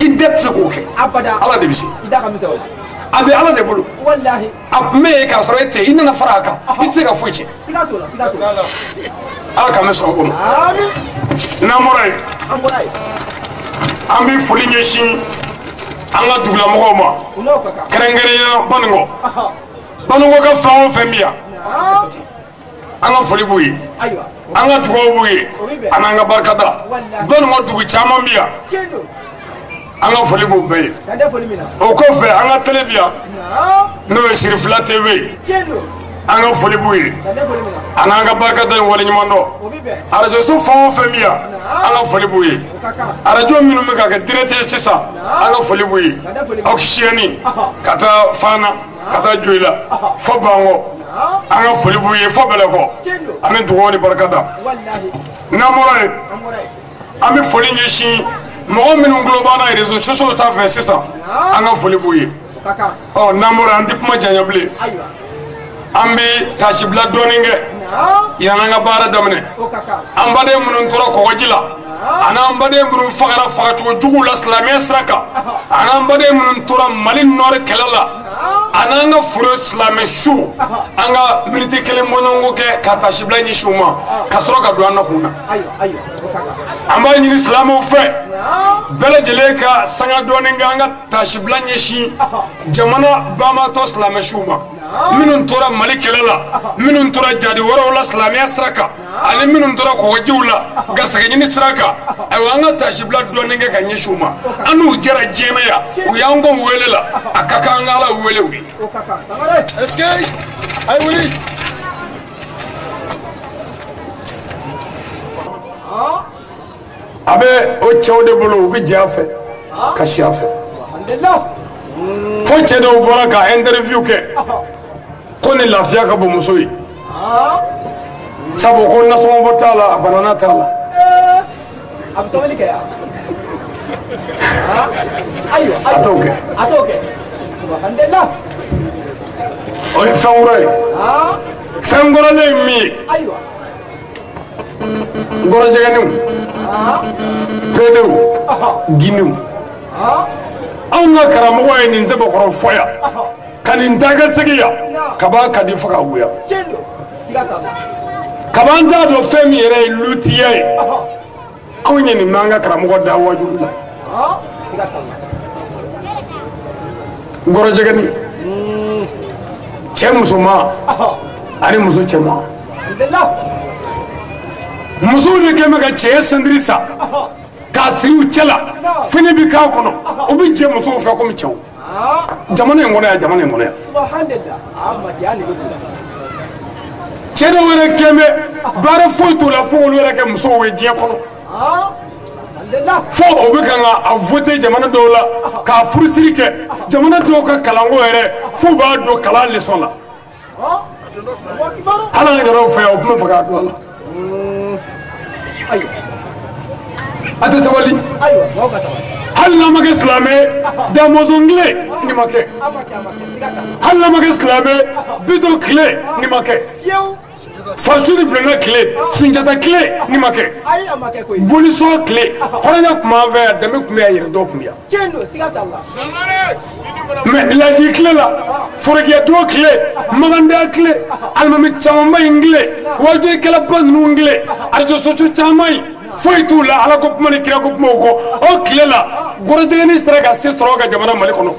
i dɛ tɛ se k'o kɛ ala de bɛ se a bɛ ala de bolo a tun bɛ yen k'a sɔrɔ e tɛ i nana fara a kan i tɛ se ka foyi tiɲɛ ala k'an bɛ sɔn o ma n'an bɔra yen an bɛ foli ɲɛsin an ka dugulamɔgɔw ma kɛrɛnkɛrɛnnenya Banikɔ ka fan o fɛn bɛ yan an ka foli b'u ye an ka dugawu b'u ye an n'an ka barikada Banikɔ dugu caman bɛ yan an ka foli b'u bɛɛ ye o kɔfɛ an ka télé bɛ yan n'o ye Sirifila TV an ka foli b'u ye an n'an ka barikada in waleɲuman dɔn arajo so fan o fɛn bɛ yan an ka foli b'u ye arajo minnu bɛ ka kɛ direct ye sisan an ka foli b'u ye Oxygène ka taa Fana ka taa Joyila fo Bankɔ an ka foli b'u ye fo Bɛlɛkɔ ani dugawu ni barikada n'an bɔra yen an bɛ foli ɲɛsin mɔgɔ minnu tulo b'an na réseaux sociaux sanfɛ sisan an ka foli b'u ye ɔ n'an bɔra an tɛ kuma janya bilen an bɛ tasibila dɔɔni kɛ yan'an ka baara daminɛ an baden minnu tora kɔgɔji la an'an baden minnu fagara fagacogo juguw la silamɛya sira kan an'an baden minnu tora Mali nɔri kɛlɛ la an'an ka foro silamɛ su an ka miniti kelen bɔɲɔgɔnko kɛ ka tasibila ɲɛsin u ma ka sɔrɔ ka don an na kun na an b'a ɲini silamɛw fɛ bɛɛ lajɛlen ka sanga dɔɔni kɛ an ka tasibila ɲɛsin jamana baamatɔ silamɛ suw ma minnu tora Mali kɛlɛ la minnu tora jadi wɛrɛw la silamɛya sira kan ani minnu tora kɔgɔjiw la garisɛgɛ ɲini sira kan ayiwa an ka tasibila dɔɔni kɛ ka ɲɛsin u ma an n'u jɛra diɲɛ na yan u y'an kɔ wele la a ka kan an ka ala wele u ye est-ce que ayi wuli a bɛ o cɛw de bolo u bɛ jɛ a fɛ ka si a fɛ fo cɛ dɔw bɔra ka interview kɛ ko ni lafiya ka bon muso ye sabu ko nasɔngɔbɔ t'a la a banana t'a la a bɛ tobili kɛ yan ayiwa a t'o kɛ subhanallah o ye fɛn wɛrɛ ye fɛn kɔrɔlen ye min ye ngoro jeganu pedew ginu anga karamogo ay nin zeba koro foya kanin daga segiya kaba kadi faka wuya kaba nda do femi yere lutiye awnya ni manga karamogo da wajula ngoro jegani musoma ani muso chema muso de kema ga che sandrisa ka siu chela fini bi ka kono obi je muso fa ko mi chew jamana ngona ya subhanallah amma jani go chero wala keme bara foto la fo wala ke muso we je kono fo obi kanga a voter jamana dola ka fursiri ke jamana do ka kalango ere fo ba do kala leçon la hala ngaro fa o kuma faga do ayo ata sawali ayo noga sawali hal na mag islamé da mozongle ni make hal na mag islamé bido clé ni make Fashion blena clé, sunjata clé ni make. Boliso clé. Horanya kuma ver de me kuma yir do kuma. Chendo sigata Allah. Mais la ji clé là. Forgia do clé, maganda clé, alma mi chamba ingle. Wajé kala ban nu ingle. Arjo sochu chamai. Foi tu la ala ko kuma ni kira ko kuma ko. O clé là. Gorje ni straga se stroga jamana mali kono.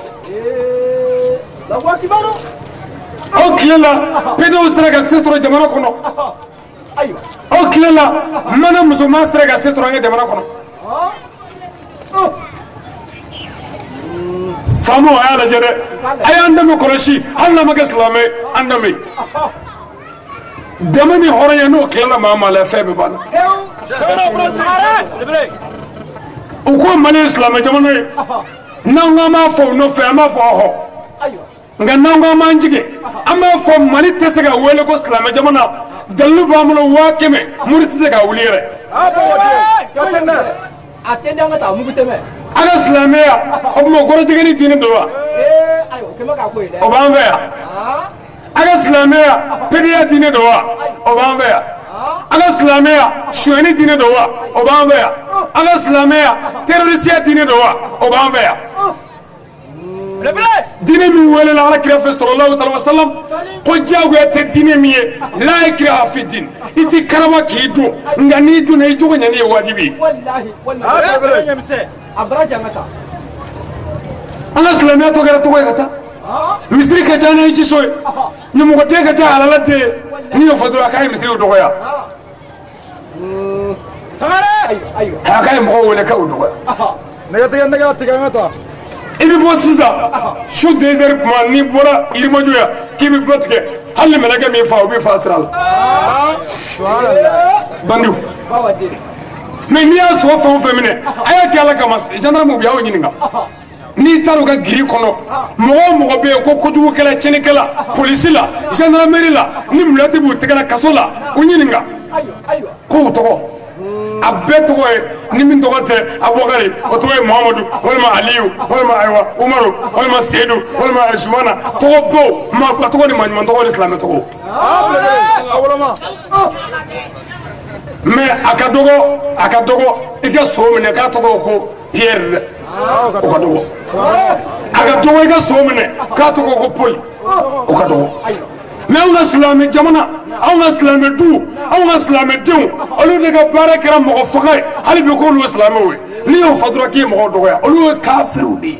La wa kibaro. O kilela pedo straga sestro jamana kono ayo o kilela mana musulman straga sestro nge jamana kono famu ala jere ay andame koroshi alla maga islamé andame demani horaya no kilela mama la febe bana o ko mali islamé jamana nanga ma fo no fe ma fo ho ayo nga nango manjige ama fo mali tesega wele ko islam jamana dalu bamulo wakeme muri tesega wulire atenda ngata muguteme ala islamia obmo goro jigeni dine dowa ayo kema ka ko ile obambe ya ala islamia pediya dine dowa obambe ya ala islamia shuani dine dowa obambe ya ala islamia terroriste dine dowa obambe ya dine mi wele la ala kira sallallahu alaihi wasallam ko jago ya dine mi la ikra fi din iti karama kidu ngani du ne jugo nyani wajibi wallahi nyamse abraja ngata ala islamia to gara to ko gata misri ka jana ichi soy ni mo ko te gata ala late ni no fadura kai misri do ko ya samare ayo ha kai mo wele ka do ko naga te ngata ibi bosiza shu dezer kuma ni bora ilimojuya kibi botke halle melaga mi fa obi fasral subhanallah bandu mais ni aso fa femine aya kala kama gendarme bi yawo nyininga ni taruga giri kono mo be ko kujugu kala chene kala police la gendarmerie la ni mulati bu tegala kasola unyininga ayo ko to abeto ni min dogote abogari otoy muhammadu walma aliyu walma aywa umaru walma seidu walma ashmana tobo ma ko to ni man dogo islam to awolama mais akadogo ike so mene ka to ko pierre okadogo akadogo ike so mene ka to ko pol okadogo mais on islam jamana on islam tout on islam tout olu de ka bare kera mo faga hali be ko lu islam we li yo fadra ki mo do ya olu kafiru di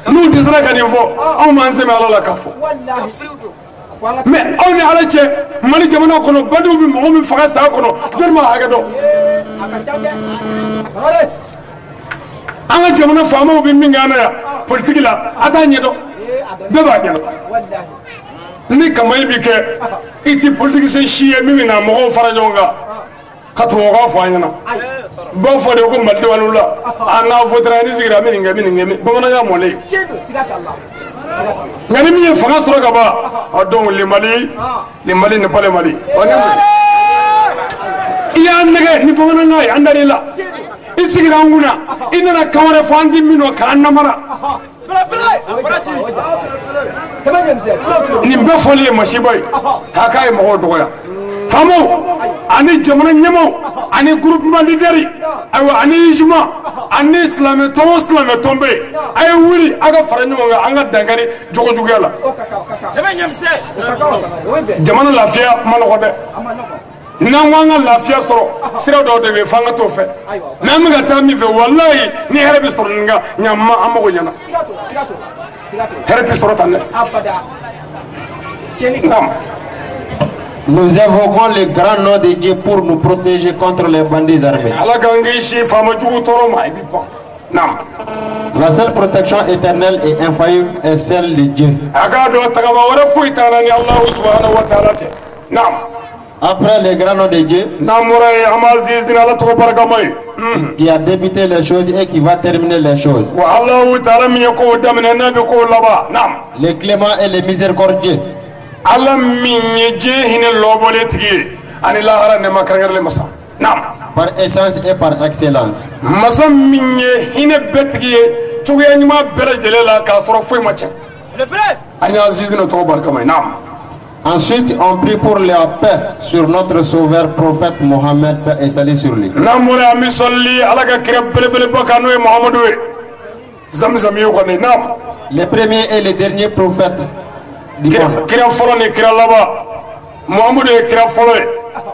nous disons que niveau on manze me ala la kafo mais on est ala che mali jamana kono badu bi mo mi faga sa kono derma haga do anga jamana famo bi mingana ya politique la atanye do beba nyalo wallahi ni kamay bi ke iti politique se chier mimina mo fara jonga khatu ko fa nyana bo fo de ko mbalde walula anga votra ni zigira mininga bomana ya mole ngani mi fa ngasro ka ba odon le mali ne pale mali iya nege ni bomana ngai andalila isigira nguna inana kawara fandi mino kanna mara nin bɛɛ fɔli ye masiba ye a k'a ye mɔgɔw dɔgɔya faamaw ani jamana ɲɛmaaw ani groupement leader ayiwa ani juma ani silamɛ tɔn o silamɛ tɔn bɛ yen a ye wuli a ka fara ɲɔgɔn kan an ka dankari jogojuguya la jamana lafiya ma nɔgɔ dɛ n'an ko an ka lafiya sɔrɔ sira dɔw de bɛ yen f'an ka t'o fɛ n'an bɛ ka taa min fɛ walayi ni hɛrɛ bɛ sɔrɔ nin kan ɲama an mago ɲɛna hɛrɛ tɛ sɔrɔ tan dɛ. Nous invoquons le grand nom de Dieu pour nous protéger contre les bandits armés. La seule protection éternelle et infaillible est celle de Dieu. Après le grand nom de Dieu, qui a débuté les choses et qui va terminer les choses. Le clément et le miséricordieux. Allah minye hine lobole tigi ani lahara ne makarngale masa nam par essence et par excellence masa minye hine betigi tuya nyima bere jelela ka soro foy macha le bre anya azizina to barka may nam. Ensuite on prie pour la paix sur notre sauveur prophète Mohammed, paix et salut sur lui. Nam wala ami solli ala ka kire bele bakano e Muhammadu zamzam yo ko ne nam. Le premier et le dernier prophète. Kira folo ni kira laba Muhammadu ye kira folo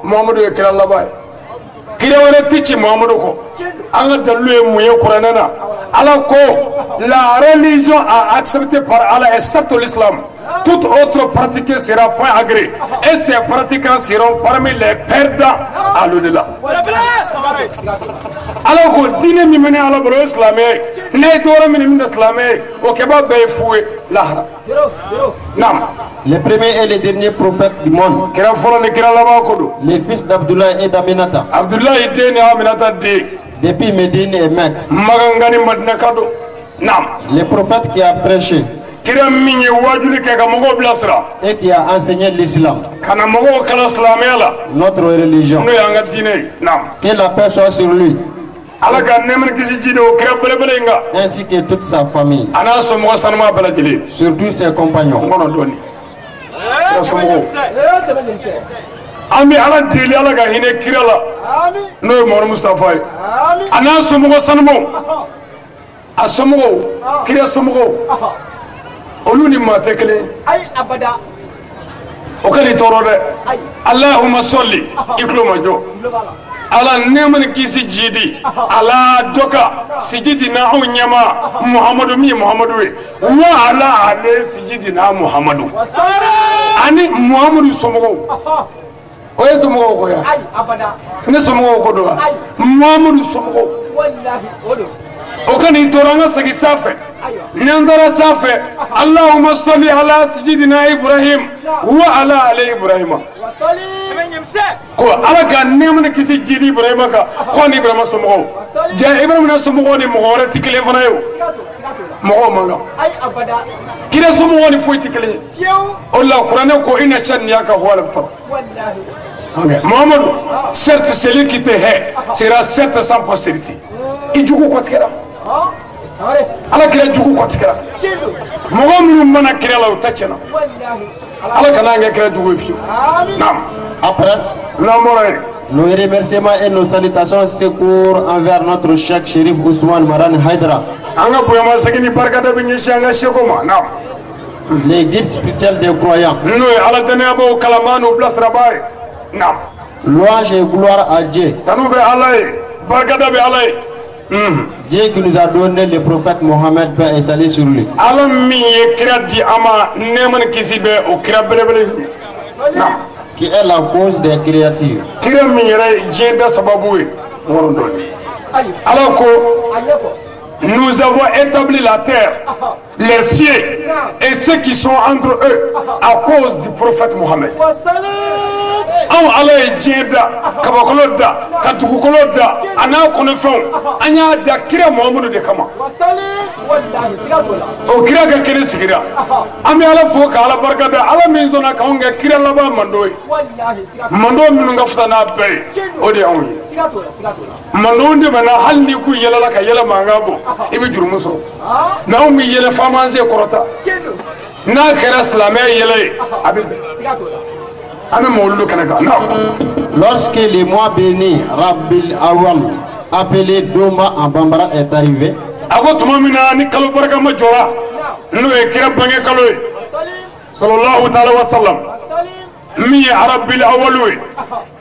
Muhammadu ye kira laba kira wala tichi Muhammadu ko anga dalu ye muye Qur'anana ala ko la religion a accepté par Allah excepte l'islam toute autre pratique sera point agréée et ces pratiquants seront parmi les perdants à l'au-delà. Alors que dîner mi mene ala bolo islamé ne dora mi min islamé o keba be foué lahra nam. Le premier et le dernier prophète du monde, kira folo ni kira laba ko do les fils d'Abdullah et d'Aminata. Abdullah était né à Aminata depuis Médine et Mecque. Magangani Madina kado nam. Le prophète qui a prêché kira minye wajuli ke ka mogo blasra et qui a enseigné l'islam, kana mogo kala islamiyala notre religion. no yanga dine nam. Que la paix soit sur lui ala ka nemen kisi jido kira bele nga ainsi que toute sa famille, ana so mo sanuma bala jili surtout ses compagnons. ngono doni ami ala dili ala ka hine kira la amin no mo Mustafa amin ana so mo sanumo asomo kira somo olu ni ma te kelen ay abada o kani toro de Allahumma salli iklo majo ala neman kisi jidi ala doka sijidina unyama Muhammadu mi Muhammadu wa ala ale sijidina Muhammadu ani Muhammadu somo o ye somo ko ya ay abada ne somo ko do Muhammadu somo wallahi odo o kani toranga sagi safe nandara safe Allahumma salli ala sayyidina Ibrahim wa ala ali Ibrahim ko ala ka neman kisi jidi Ibrahim ka ko ni Ibrahim somo ja Ibrahim na somo ni mo hore tikle fana yo mo manga ay abada kire somo ni foi tikle Allah Qur'an ko ina chan ya ka wala ta wallahi Muhammad certes celui qui te hait sera certes sans postérité ijugo ko tikera ala kira jugu ko tikira mogo minnu mana kira la utachena ala kana nga kira jugu fiu nam. Après nos remerciements et nos salutations secours envers notre cheikh Chérif Ousmane Maran Haidara, anga boyama sagini barkata bi nyanga shekoma nam. Les guides spirituels des croyants, no ala danabo kalamanu blasrabai nam. Louange et gloire à Dieu, tanube alay barkata bi alay. Dieu qui nous a donné le prophète Mohammed, paix et salut sur lui. Qui est la cause des créatures. Alors que nous avons établi la terre, les cieux et ceux qui sont entre eux à cause du prophète Mohammed. Aw ala ye diɲɛ da kabakolo da ka dugukolo da a n'a kɔnɔfɛnw an y'a da kira Muhammadu de kama o kira ka kelen sigira an bɛ ala fo ka ala barika da ala min sɔnna k'anw kɛ kira laban mando ye mando minnu ka fisa n'a bɛɛ ye o de y'anw ye mandow dɛmɛna hali n'i k'u yɛlɛla ka yɛlɛ mankan bɔ i bɛ jurumu sɔrɔ n'anw bɛ yɛlɛ f'an b'an sen kɔrɔta n'a kɛra silamɛ yɛlɛ ye a bɛ bɛn an bɛ mawuludu kɛnɛ kan non. Lorsque le mois béni Rabil Awal appelé Doma en Bambara est arrivé, a ko tuma min na ni kalo barikama jɔra n'o ye kira bange kalo ye sallallahu ta'ala wa sallam min ye Rabil Awal ye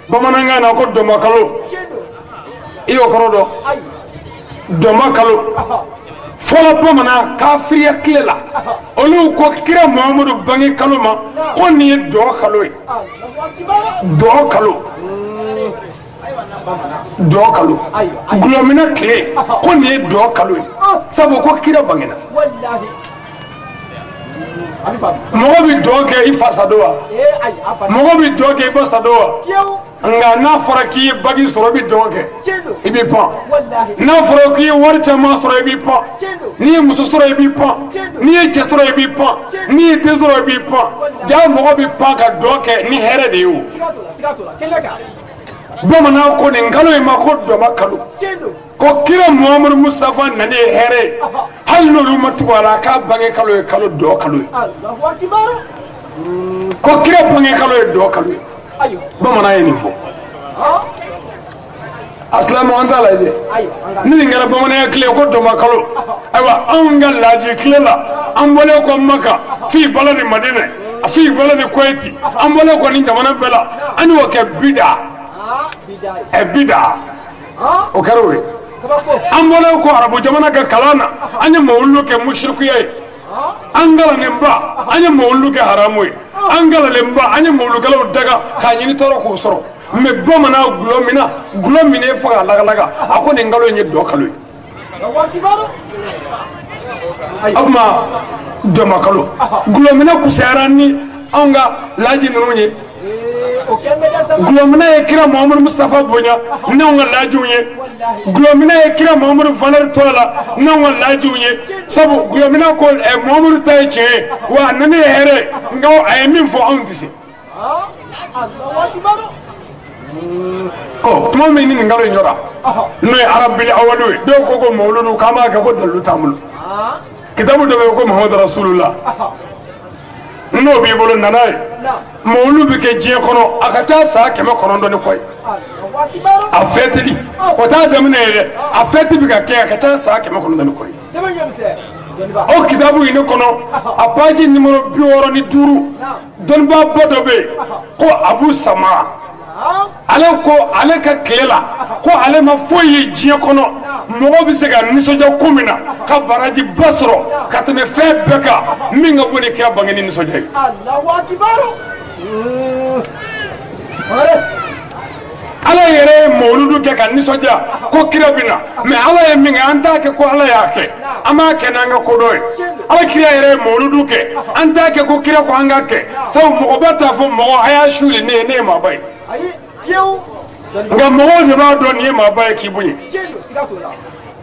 bamanankan na ko doma kalo i y'o kɔrɔ dɔn doma kalo fɔlɔ bamanan kafiriya tile la olu ko kira Muhamadu bange kalo ma ko nin ye dɔgɔ kalo ye dɔgɔ kalo dɔgɔ kalo gulɔmina tile ko nin ye dɔgɔ kalo ye sabu ko kira bangena mɔgɔ bɛ dɔgɔ kɛ i fa sadon wa mɔgɔ bɛ dɔgɔ kɛ i ba sadon wa nka n'a fɔra k'i ye bagi sɔrɔ i bɛ dɔgɔ kɛ i bɛ pan n'a fɔra k'i ye wari caman sɔrɔ i bɛ pan n'i ye muso sɔrɔ i bɛ pan n'i ye cɛ sɔrɔ i bɛ pan n'i ye den sɔrɔ i bɛ pan jaa mɔgɔ bɛ pan ka dɔgɔ kɛ ni hɛrɛ de ye o bamanan ko nin kalo in ma ko dɔma kalo ko kira Muhamadu Mustafa nani ye hɛrɛ ye hali n'olu ma tugu a la k'a bange kalo ye kalo dɔgɔ kalo ye ko kira bange kalo ye dɔgɔ kalo ye bamanan ye nin fɔ a silamɛ an t'a lajɛ ni nin kɛra bamananya tile ko dɔma kalo ayiwa anw ka laji tile la an bɔlen kɔ Maka f'i bala ni Madinɛ f'i bala ni Kuwaiti an bɔlen kɔ nin jamana bɛɛ la an y'o kɛ bida bida o kɛra o ye an bɔlen kɔ arabu jamana ka kalan na an ye mawuludu kɛ mushrikuya ye an galalenba an ye mawuludu kɛ haramu ye an galalenba an ye mawuludukɛlaw daga k'a ɲini tɔɔrɔ k'o sɔrɔ mais bamanan gulɔ minɛ fo k'a lagalaga a ko nin kalo in ye dɔ kalo ye o tuma dɔma kalo gulɔ minɛ kusayara ni anw ka laji ninnu ye gulɔmina ye kira Muhamadu Mustafa bonya n'anw ka lajiw ye gulɔmina ye kira Muhamadu valeur to la n'anw ka lajiw ye sabu gulɔmina ko Muhamadu ta ye tiɲɛ ye wa a nana ye hɛrɛ nka a ye min fɔ anw tɛ se tuma min ni nin kalo in jɔra n'o ye Rabil Awal ye dɔw ko ko mawuludu k'an b'a kɛ ko dalilu t'an bolo kitabu dɔ bɛ yen ko Muhamadu Rasulullah n'o b'i bolo nana ye mawuludu bɛ kɛ diɲɛ kɔnɔ a ka ca san 900 ni kɔ ye a fɛteli o t'a daminɛ ye dɛ a fɛti bɛ ka kɛ a ka ca san 900 ni kɔ ye o kitabu in ne kɔnɔ a page numéro 65 dɔnnibaa dɔ bɛ yen ko Abu Sama ale ko ale ka tile la ko ale ma foyi ye diɲɛ kɔnɔ mɔgɔ bɛ se ka nisɔndiya ko min na ka baraji ba sɔrɔ ka tɛmɛ fɛn bɛɛ kan min ka bon ni kira bange ni nisɔndiya ye ala yɛrɛ ye mawuludu kɛ ka nisɔndiya ko kira bɛ na mais ala ye min kɛ an t'a kɛ ko ala y'a kɛ an b'a kɛ n'an ka kodɔn ye ala kira yɛrɛ ye mawuludu kɛ an t'a kɛ ko kira ko an ka kɛ sabu mɔgɔ bɛ t'a fɔ mɔgɔ a y'a suli ne ye maaba ye nka mɔgɔw de b'a dɔn nin ye maaba ye k'i bonya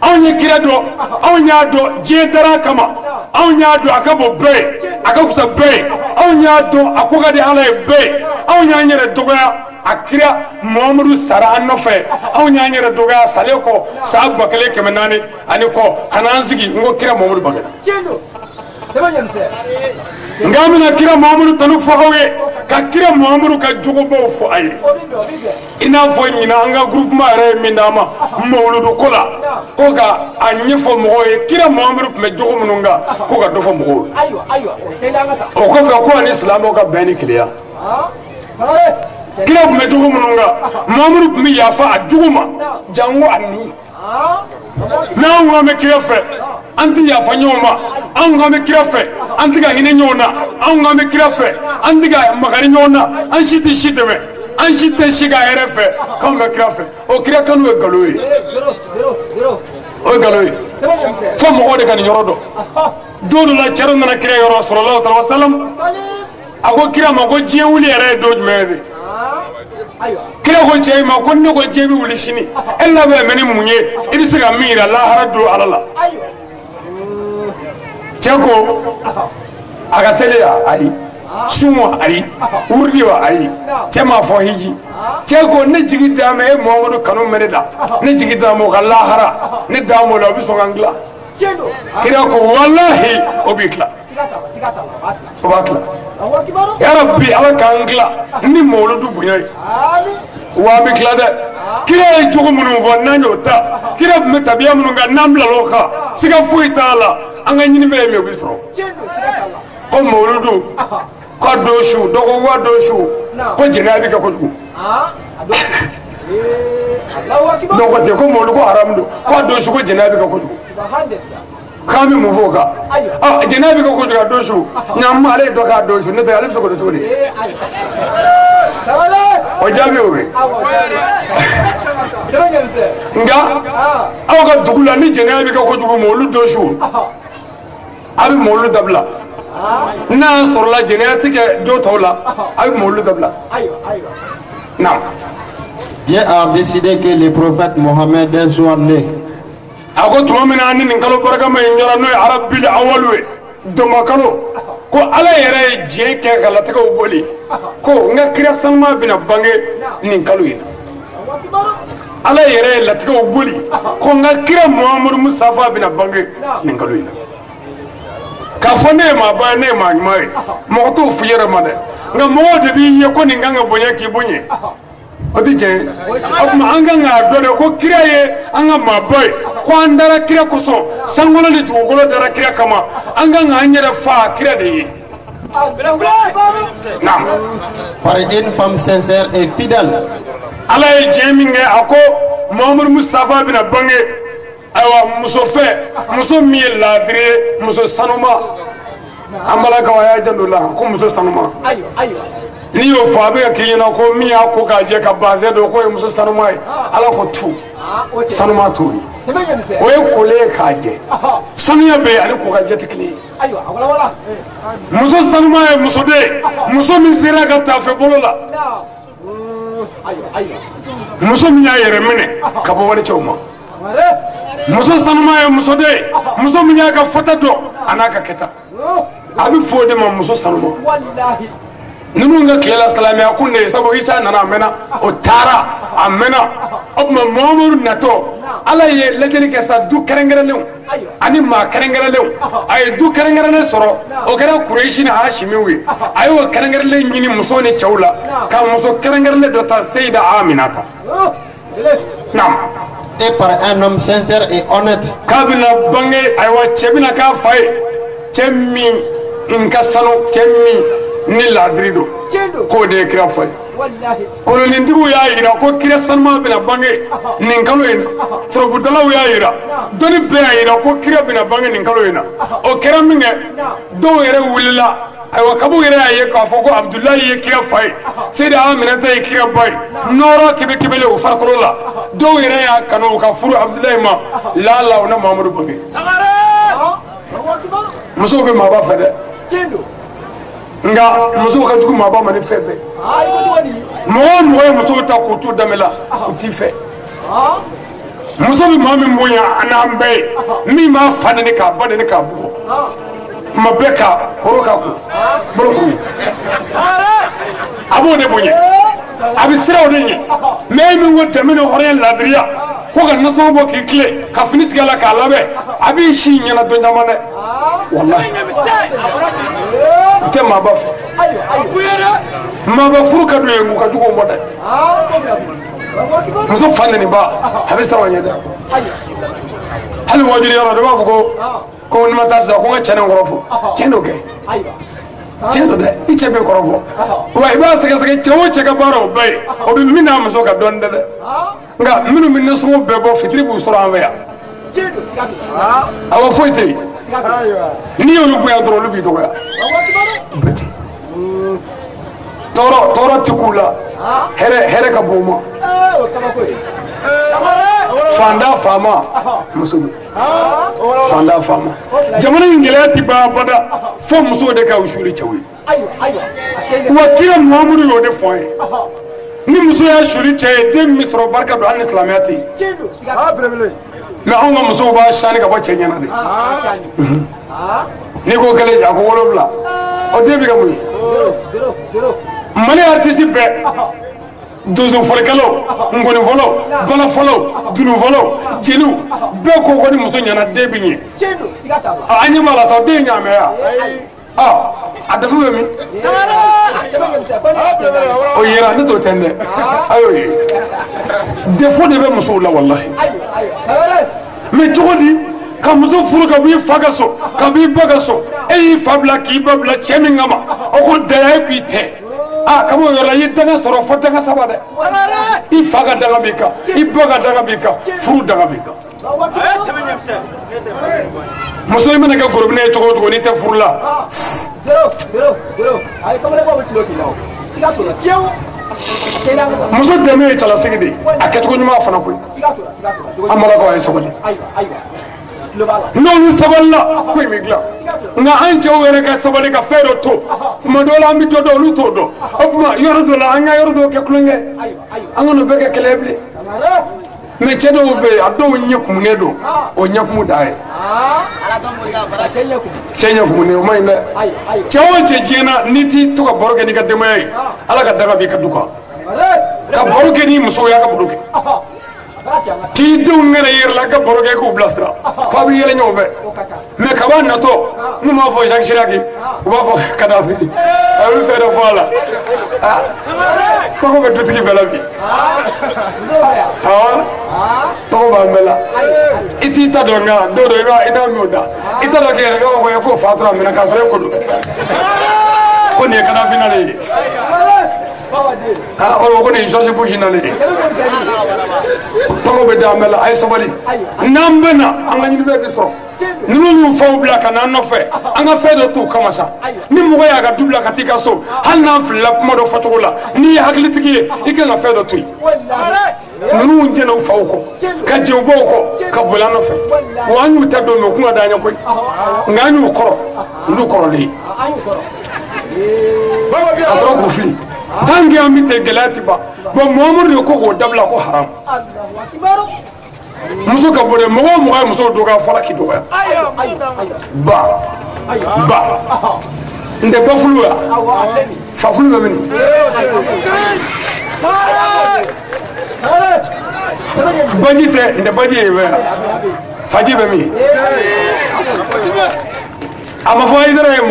anw ye kira dɔn anw y'a dɔn diɲɛ dara kama anw y'a dɔn a ka bon bɛɛ ye a ka fisa bɛɛ ye anw y'a dɔn a ko ka di ala ye bɛɛ ye anw y'an yɛrɛ dɔgɔya a kira Muhamadu sara an nɔfɛ anw y'an yɛrɛ dɔgɔya salen kɔ san 1400 ani kɔ ka n'an sigi n ko kira Muhamadu bangena nka an bɛna kira Muhamadu tanu fɔ aw ye ka kira Muhamadu ka jogobaw fɔ a ye i n'a fɔ ɲina an ka groupement yɛrɛ ye min d'an ma mawuludu ko la ko ka a ɲɛfɔ mɔgɔw ye kira Muhamadu tun bɛ jogo minnu kan ko ka dɔ fɔ mɔgɔw ye o kɔfɛ ko ani silamɛw ka bɛn ni keleya kira tun bɛ jogo minnu kan Muhamadu tun bɛ yafa a jugu ma jango ani n'anw ko an bɛ kira fɛ an tɛ yafa ɲɔgɔn ma anw ko an bɛ kira fɛ an tɛ ka hinɛ ɲɔgɔn na anw ko an bɛ kira fɛ an tɛ ka magari ɲɔgɔn na an si tɛ si tɛmɛ an si tɛ si ka hɛrɛ fɛ k'anw bɛ kira fɛ o kira kanu ye nkalon ye o ye nkalon ye fo mɔgɔw de ka nin yɔrɔ dɔn don dɔ la cɛ dɔ nana kira yɔrɔ sallallahu alaihi wa sallam a ko kira ma ko diɲɛ wuli yɛrɛ ye don jumɛn ye kira ko cɛ ma ko ne ko diɲɛ bɛ wuli sini e labɛn mɛ ni mun ye i bɛ se ka min yira lahara don ala la cɛ ko a ka seli wa ayi sun wa ayi wurudi wa ayi cɛ m'a fɔ hiji cɛ ko ne jigi d'a ma e Muhamadu kanu mɛ ne la ne jigi d'a ma o ka lahara ne d'a ma o la o bɛ sɔn ka n dilan kira ko walahi o b'i tila Batla. Ya Rabbi ala kangla ni mawludu bunyai. Wa bi klada. Kira jogo munu vo nanyo ta. Kira metabiya munu ga namla loka. Siga fuita ala. Anga nyini be me bisro. Ko mawludu. Ko doshu dogo wa doshu. Ko jinabi ka ko du. Donc ko te ko mawludu ko haram do. Ko doshu ko jinabi ka ko du. Kami muvoka jinabi ko ko doshu nyamma ale to ka doshu ne ta ale so ko to ni o jabi o nga aw ka dugula ni jinabi ko dugu molu doshu abi molu dabla na sorla jinati ke do tola abi molu dabla non Dieu a décidé que le prophète Mohammed soit né. Ako tumamina ni ninkalo baraka ma nyara no arabil awalwe do makalo ko ala yere je ke kala taka uboli ko nga kira sanma bina bange ninkalo ina ala yere la taka uboli ko nga kira Muhammad Mustafa bina bange ninkalo ina ka fone ma ba ne ma mai mo to fiyere ma de nga mo de bi ye ko ninga nga bonya ki bonye oti je akuma anga nga dole ko kira ye anga maboy ko andara kira ko so sangolo ni tugolo dara kira kama anga nga anyere fa kira de yi nam Par une femme sincère et fidèle. ala ye jeminge ako Muhammad Mustafa bin bange aywa muso fe muso mi ladre muso sanuma amala ka waya jandula ko muso sanuma ayo ni yo fa be ka yina ko mi ya ko ka je ka baze do ko muso sanuma ala ko tu sanuma tu o ye kole ka je sanuya be ali ko ka je tikli ayo wala muso sanuma ye muso de muso min sera ka ta fe bolola ayo muso min ya yere mene ka bo wale chawma muso sanuma ye muso de muso min ya ka fota do anaka keta abi fode ma muso sanuma wallahi nunu nga kila salamiya kunne sabo isa nana mena o tara amena obma momuru nato ala ye ledeli ke sa du kerengerelew ani ma kerengerelew ay du kerengerele soro o kera quraishi na hashimiwi ay o kerengerele nyini muso ne chawla ka muso kerengerele do ta sayida aminata nam Et par un homme sincère et honnête. kabina bange ay wa chebina ka fay chemmi inka sano chemmi ni ladrido ko de kira fay wallahi kono nindibu ya ira ko kira sanma bina bange ninkalo ina trobudala ya ira doni be ya ira ko kira bina bange ninkalo ina o kira minge do yere wulila aywa kabu yere aye ka foko abdullahi ye kira fay sida aminata ye kira bay noro kibe kibele o farkolola do yere ya kanu ka furu abdullahi ma la la ona mamadou bange muso be ma ba fede chendo nga muso ka jugu ma ba mani febe ay ko wadi mo muso ta ko to damela ko ti fe muso bi ma mi moya anambe mi ma fane ka bade ne ka bu ma beka ko ka ko bolo ko abo ne bonye abi siraw de ni me mi wote mi no hore ladriya ko ga naso bo ki kle ka finit gala ka labe abi shi nyana do nyamane wallahi te ma ba fa ma ba furu ka do yengu ka jugo moda muso fanne ni ba abi siraw nyada hal wajiri yaro de ba ko ni mata sa ko ngachane ngorofo chendo ke chendo de ichebe ngorofo wa iba sege sege chewo chega baro bay o bi mina muso ka don de nga minu min nasu bebo fitri bu sura anwa chendo awa foite ni yo lu ya dro lu bi do ya beti toro tikula here ka boma o kama ko fanda fama musubi fanda fama jamana ingilati ba bada fo muso de ka ushuri chawi ayo wa kira muhammadu yo de foye ni muso ya shuri chaye de misro barka do an islamiyati chendo brevele me onga muso ba shani ka ba chenyana de ni ko kale ja ko wolobla o de bi ka muy 0 mali artiste be dozo folekalo ngoni volo bala folo dunu volo jelu be ko ko ni muso nyana de bi ni chendo Ani mala sa de nya me ya. Adafu be mi. O yera ni to tende. Ayo yi. Defo de be muso la wallahi. Me jogodi ka muso furu ka bi fagaso, ka bi bagaso. E fabla ki babla chemi ngama. O ko daya ku te. Kamo yola yi daga soro fo daga sabade. I faga daga bika, I baga daga bika, furu daga bika. Muso imana ka gorobne chogo ni te furula. Zero. Ay kamale ba wutilo kilo. Siga to fiyo. Muso deme chala sigidi. Aketo nyuma fana ko. Siga to. Amala ko ay sabali. Aywa. Non saballa ko migla. Nga anje were ka sabali ka fero to. Mo do la mi to do lu to do. Obma yordo la anga yordo ke klunge. Aywa. Angano beke keleble. Me chedo be ado nyakum ne do o nyakum dai ala to mo ga bara chenyakum ne o mai ne chewo chejena niti to ka boroke ni ka demai ala ka daga be ka duka ka boroke ni muso ya ka boroke ti do ngere yer la ka boroke ko blasra fa bi yele nyobe me ka ba na to no ma fo Jacques Chirac o ba fo Kadhafi ayu fe do fola to ko be tutiki bela bi to ba mela iti ta do nga do ga ina mi oda ita do ke ga ko fatra mi na ka sore ko do ko ne Kadhafi na le o ko ne George Bush na le to be da mela ay sabali nambena anga ni be so nunu fo bla kana no fe anga fe do to kama sa ni mo ya ga dubla katika so hal na fla kuma do fatola ni haglitiki ikanga fe do tu nunu njena fo ko ka jewbo ko ka bula no fe wanyu ta do me kuma da nya ko nganyu koro ndu koro le asro ko fli tangi amite gelati ba bo momur ko dabla ko haram Allahu akbar muso ka bode mo muso do ga fara ki do ya ba nde ba fulu ya fa fulu be mini bajite nde baji be faji be mi ama fo aidara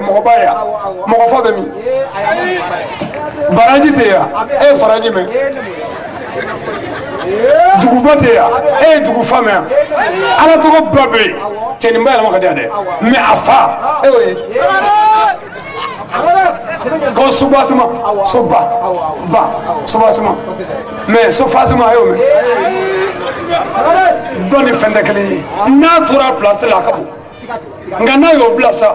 mo baya mo fa be mi barajite ya faraji me dugu bote ya dugu fama ya ala to babe teni mbaya ma kada de me afa we ko subasma me sofasma yo me boni fenda kali natura place la kabu ngana yo place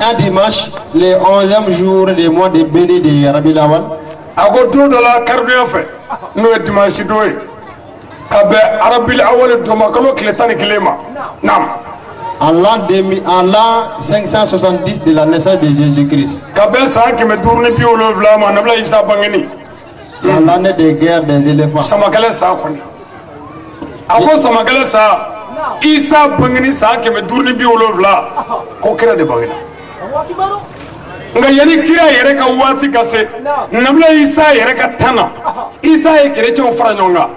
Un dimanche, le 11e jour du mois de béni de Rabiul Awwal. Ako do la cardio fait. No dimanche doy. Kabe Rabiul Awwal do makalo kletani kilema. Nam. En l'an 570 de la naissance de Jésus-Christ. Kabe sa ki me tourne bi olo vlama nabla isa bangeni. En l'année de guerre des éléphants. Samakale sa koni. Ako samakale sa isa bangeni sa ki me tourne bi olo vla ko kira de bangeni. Nga yani kira yere ka wati kase nabla isa yere ka tana isa e chrétien fara nyonga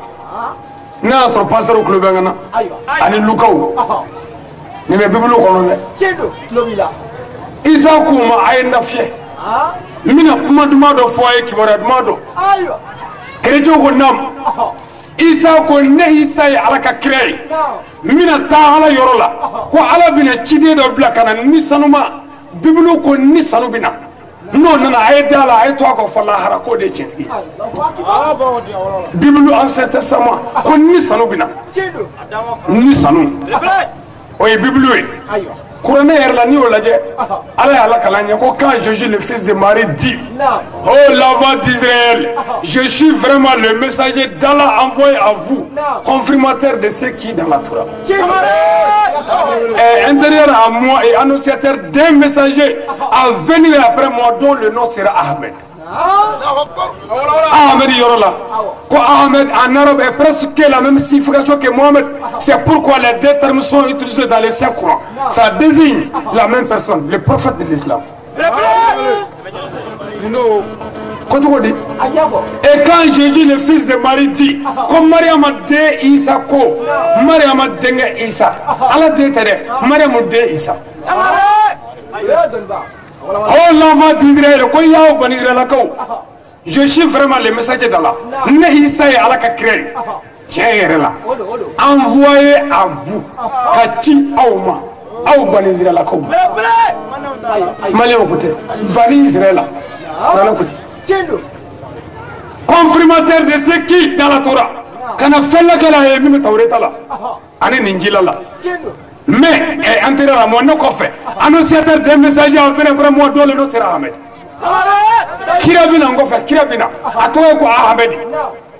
na so pastor club ngana ani lukaw ni me bibulu kono ne chedo lobila isa kuma ay nafie mina kuma duma do foye kibara duma do ayo chrétien ko nam isa ko ne isa ya alaka kire mina ta hala yorola ko ala bina chide do bla kana ni sanuma bibulu ko ni sanubina no nana ay dala ay to ko fala hara ko de chetki bibulu ancien testament ko ni sanubina ni sanu oye bibulu ayo Couronne Erlani au Ladje, allez à la Kalanya, quand Jésus le fils de Marie dit, oh l'enfant d'Israël, je suis vraiment le messager d'Allah envoyé à vous, confirmateur de ce qui est dans la Torah. Et intérieur à moi et annonciateur d'un messager à venir après moi dont le nom sera Ahmed. Ahmed Yorola. Ahmed en arabe est presque la même signification que Mohamed. C'est pourquoi les deux termes sont utilisés dans les 5 Courans. Ça désigne la même personne, le prophète de l'islam. Et quand Jésus, le fils de Marie, dit, comme Mariam a dit Isa, Mariam a dit Isa, Allah dit Mariam a dit Isa. Oh l'enfant d'Israël, quand il y a un bon Israël, je suis vraiment le messager d'Allah. Ne Isa et Allah qui crée. Tiens, là. Envoyé à vous, Kati Aouma, Aou bon Israël. Malé au côté, Bani Israël. Confirmateur de ce qui dans la Torah. Quand on fait la gala et même Taureta là. Année Ninjila là. Mais, enterré la moine qu'on fait. Annonciateur des messagers à venir pour moi dans le nom de Ahmed. Kirabina, on fait Kirabina. À toi, quoi, Ahmed.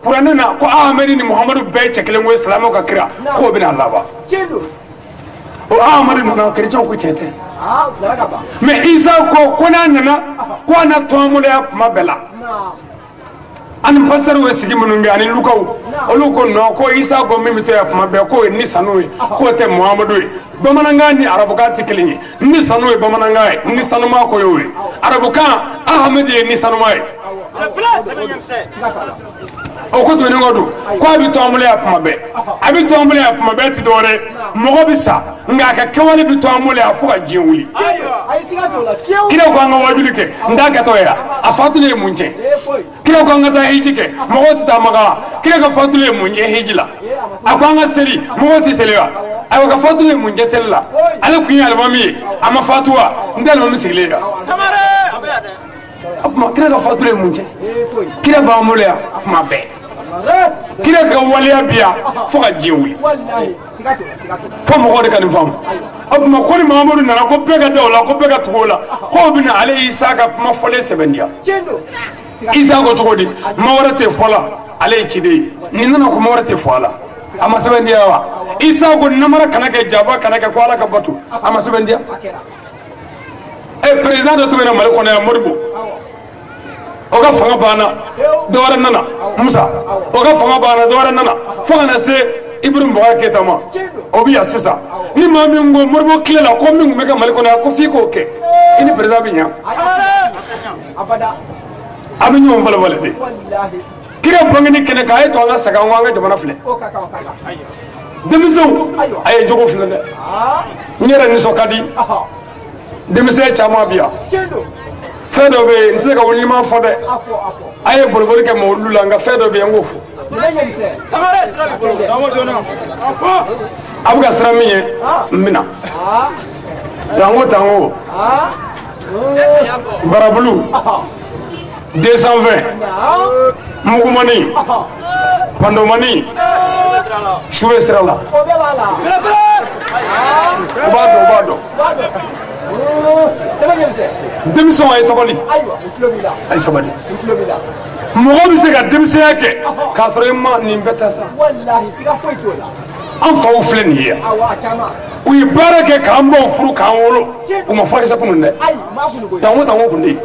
Pour un an, quoi, Ahmed ni Mohamed Bey, check le mot islam au Kakira. Quoi, bien là-bas. Oh, Ahmed, nous avons chrétien qui était. Mais Isa, quoi, quoi, n'a toi, mon ma bella. An passer we sigi munumbi ani lukaw oluko no ko Isa ko mimito ya kuma be ko ni sanu ko te Muhammadu bamananga ni arabuka tiklinyi ni sanu bamananga ni sanu ma ko yowe arabuka Ahmed ni sanu mai o ko to ni ngodu ko abi to amule ya kuma be abi to amule ya kuma be ti dore mo bisa nga ka kewale bi to amule afuka jinwuli kile ko nga wajulike ndaka to ya afatule munje kile ko nga ta hijike mo ti ta maga kile ka fatule munje hijila akwanga seri mo ti selewa ayo ka fatule munje sella ala kunya albami ama fatuwa ndal mo misigleya tamare apma kile ka fatule munje kile ba amule ya kuma be kile ka waliya biya fuka jinwuli fo mo de kan fam abuma ko ni Mamadou nana ko bega dawla ko bega tugola ko bina ale Isa ka ma fole sebendia Isa ko tugodi mawara te fola ale chide ni nana ko mawara te fola ama sebendia wa Isa ko namara kanake jaba kanake ko ala ka batu ama sebendia e president de tumena mal ko na morbo o ga fanga bana dawara nana Musa o ga fanga bana dawara nana fanga na se Ibrahim Boga Ketama obi asisa ni mami ngo morbo klela ko mi mega maliko na ko fi ko ke ini president binya abada abinyo mbala wala be wallahi kira bangani kene kay to nga saga nga jamana fle o kaka demiso ay jogo fle de nyera ni sokadi demise chama biya fedo be nseka woni ma fode ay bolbol ke mo lula nga fedo be ngofu abuka sira min ye mina tango barabulu 220 mugumani pandomani shuwe sirala obado démission ay sabali ay sabali mogo bi se ka denmisɛnya kɛ k'a sɔrɔ i ma nin bɛɛ ta sa an faw filɛ nin ye u ye baara kɛ k'an baw furu k'an wolo u ma farisa kunun dɛ tango kun tɛ yen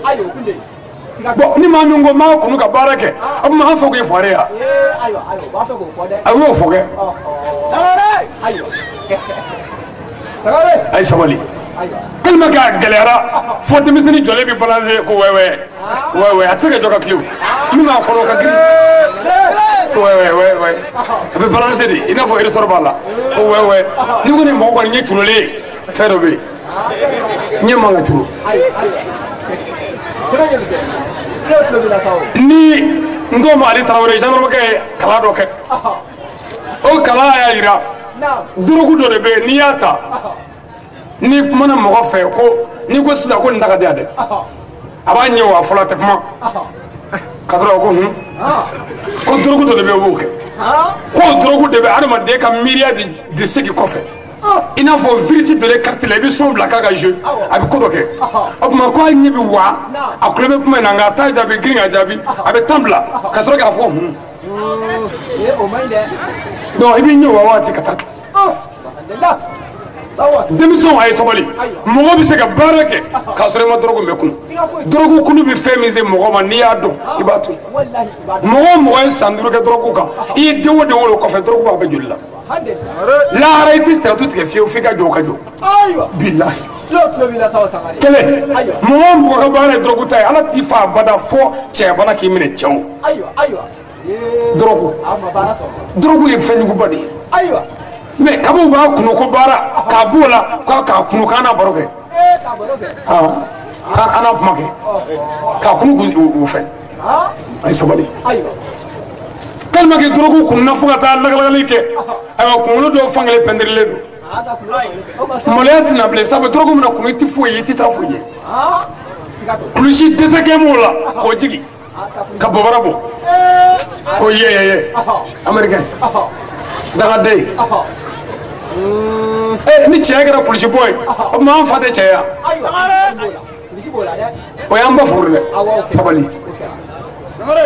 bon ni maa min ko maa kunu ka baara kɛ a bɛ an fɔ k'e fɔre ya a y'o fɔ kɛ a ye sabali tellement que a gɛlɛyara fo denmisɛnnin jɔlen bɛ balancer ko wɛwɛ a tɛ se ka jɔ ka kilew min b'a kɔnɔ ka girin wɛwɛ a bɛ balancer de i n'a fɔ ressort b'a la ko wɛwɛ ni ko ni mɔgɔ kɔni ɲɛ turulen fɛn dɔ bɛ yen ɲɛ man ka turu ni n ko ma ale Tarawele gendarmerie ye kalan dɔ kɛ o kalan y'a jira dorogu dɔ de bɛ yen n'i y'a ta ni kuma na mɔgɔ fɛ ko ni ko sisan ko nin ta ka di yan dɛ a b'a ɲɛ wa fɔlɔ a tɛ kuma ka sɔrɔ ko ko dorogu dɔ de bɛ yen o b'o kɛ ko dorogu de bɛ adamaden ka miiriya de segin kɔfɛ i n'a fɔ virus dɔ de carte la i bɛ son bila k'a ka jouer a bɛ ko dɔ kɛ o tuma ko a ɲɛ bɛ wa a tulo bɛ kuma in na nka a t'a jaabi girin ka jaabi a bɛ temps bila ka sɔrɔ k'a fɔ donc i bɛ ɲɛ wa waati ka taa denmisɛnw a ye sabali mɔgɔ bɛ se ka baara kɛ k'a sɔrɔ i ma dɔrɔgu mɛn kunu dɔrɔgu kunu bɛ fɛn min se mɔgɔ ma n'i y'a dɔn i b'a to mɔgɔ o mɔgɔ ye san 5 kɛ dɔrɔgu kan i ye den o den wolo kɔfɛ dɔrɔgu b'a bɛ joli la lahara i tɛ siratu tigɛ fiyewu f'i ka jɔ o ka jɔ bilahi kele mo ko baare drogu tay ala ti fa bada fo che bana ki mine chew drogu e fengu badi me kabo ba kuno ko bara ka bola ka kuno kana baroke ka ana make ka kuno u fe ay sabali kalma ke drogu kunna fuga ta lagalike ay ko do fangale penderle do molayat na ble sabu drogu na ko ti foye ti ta foye kulushi desake mola ko jigi ka bobarabo ko ye american daga dey ni chegara kulushi boy ma fate cheya o yamba furle sabali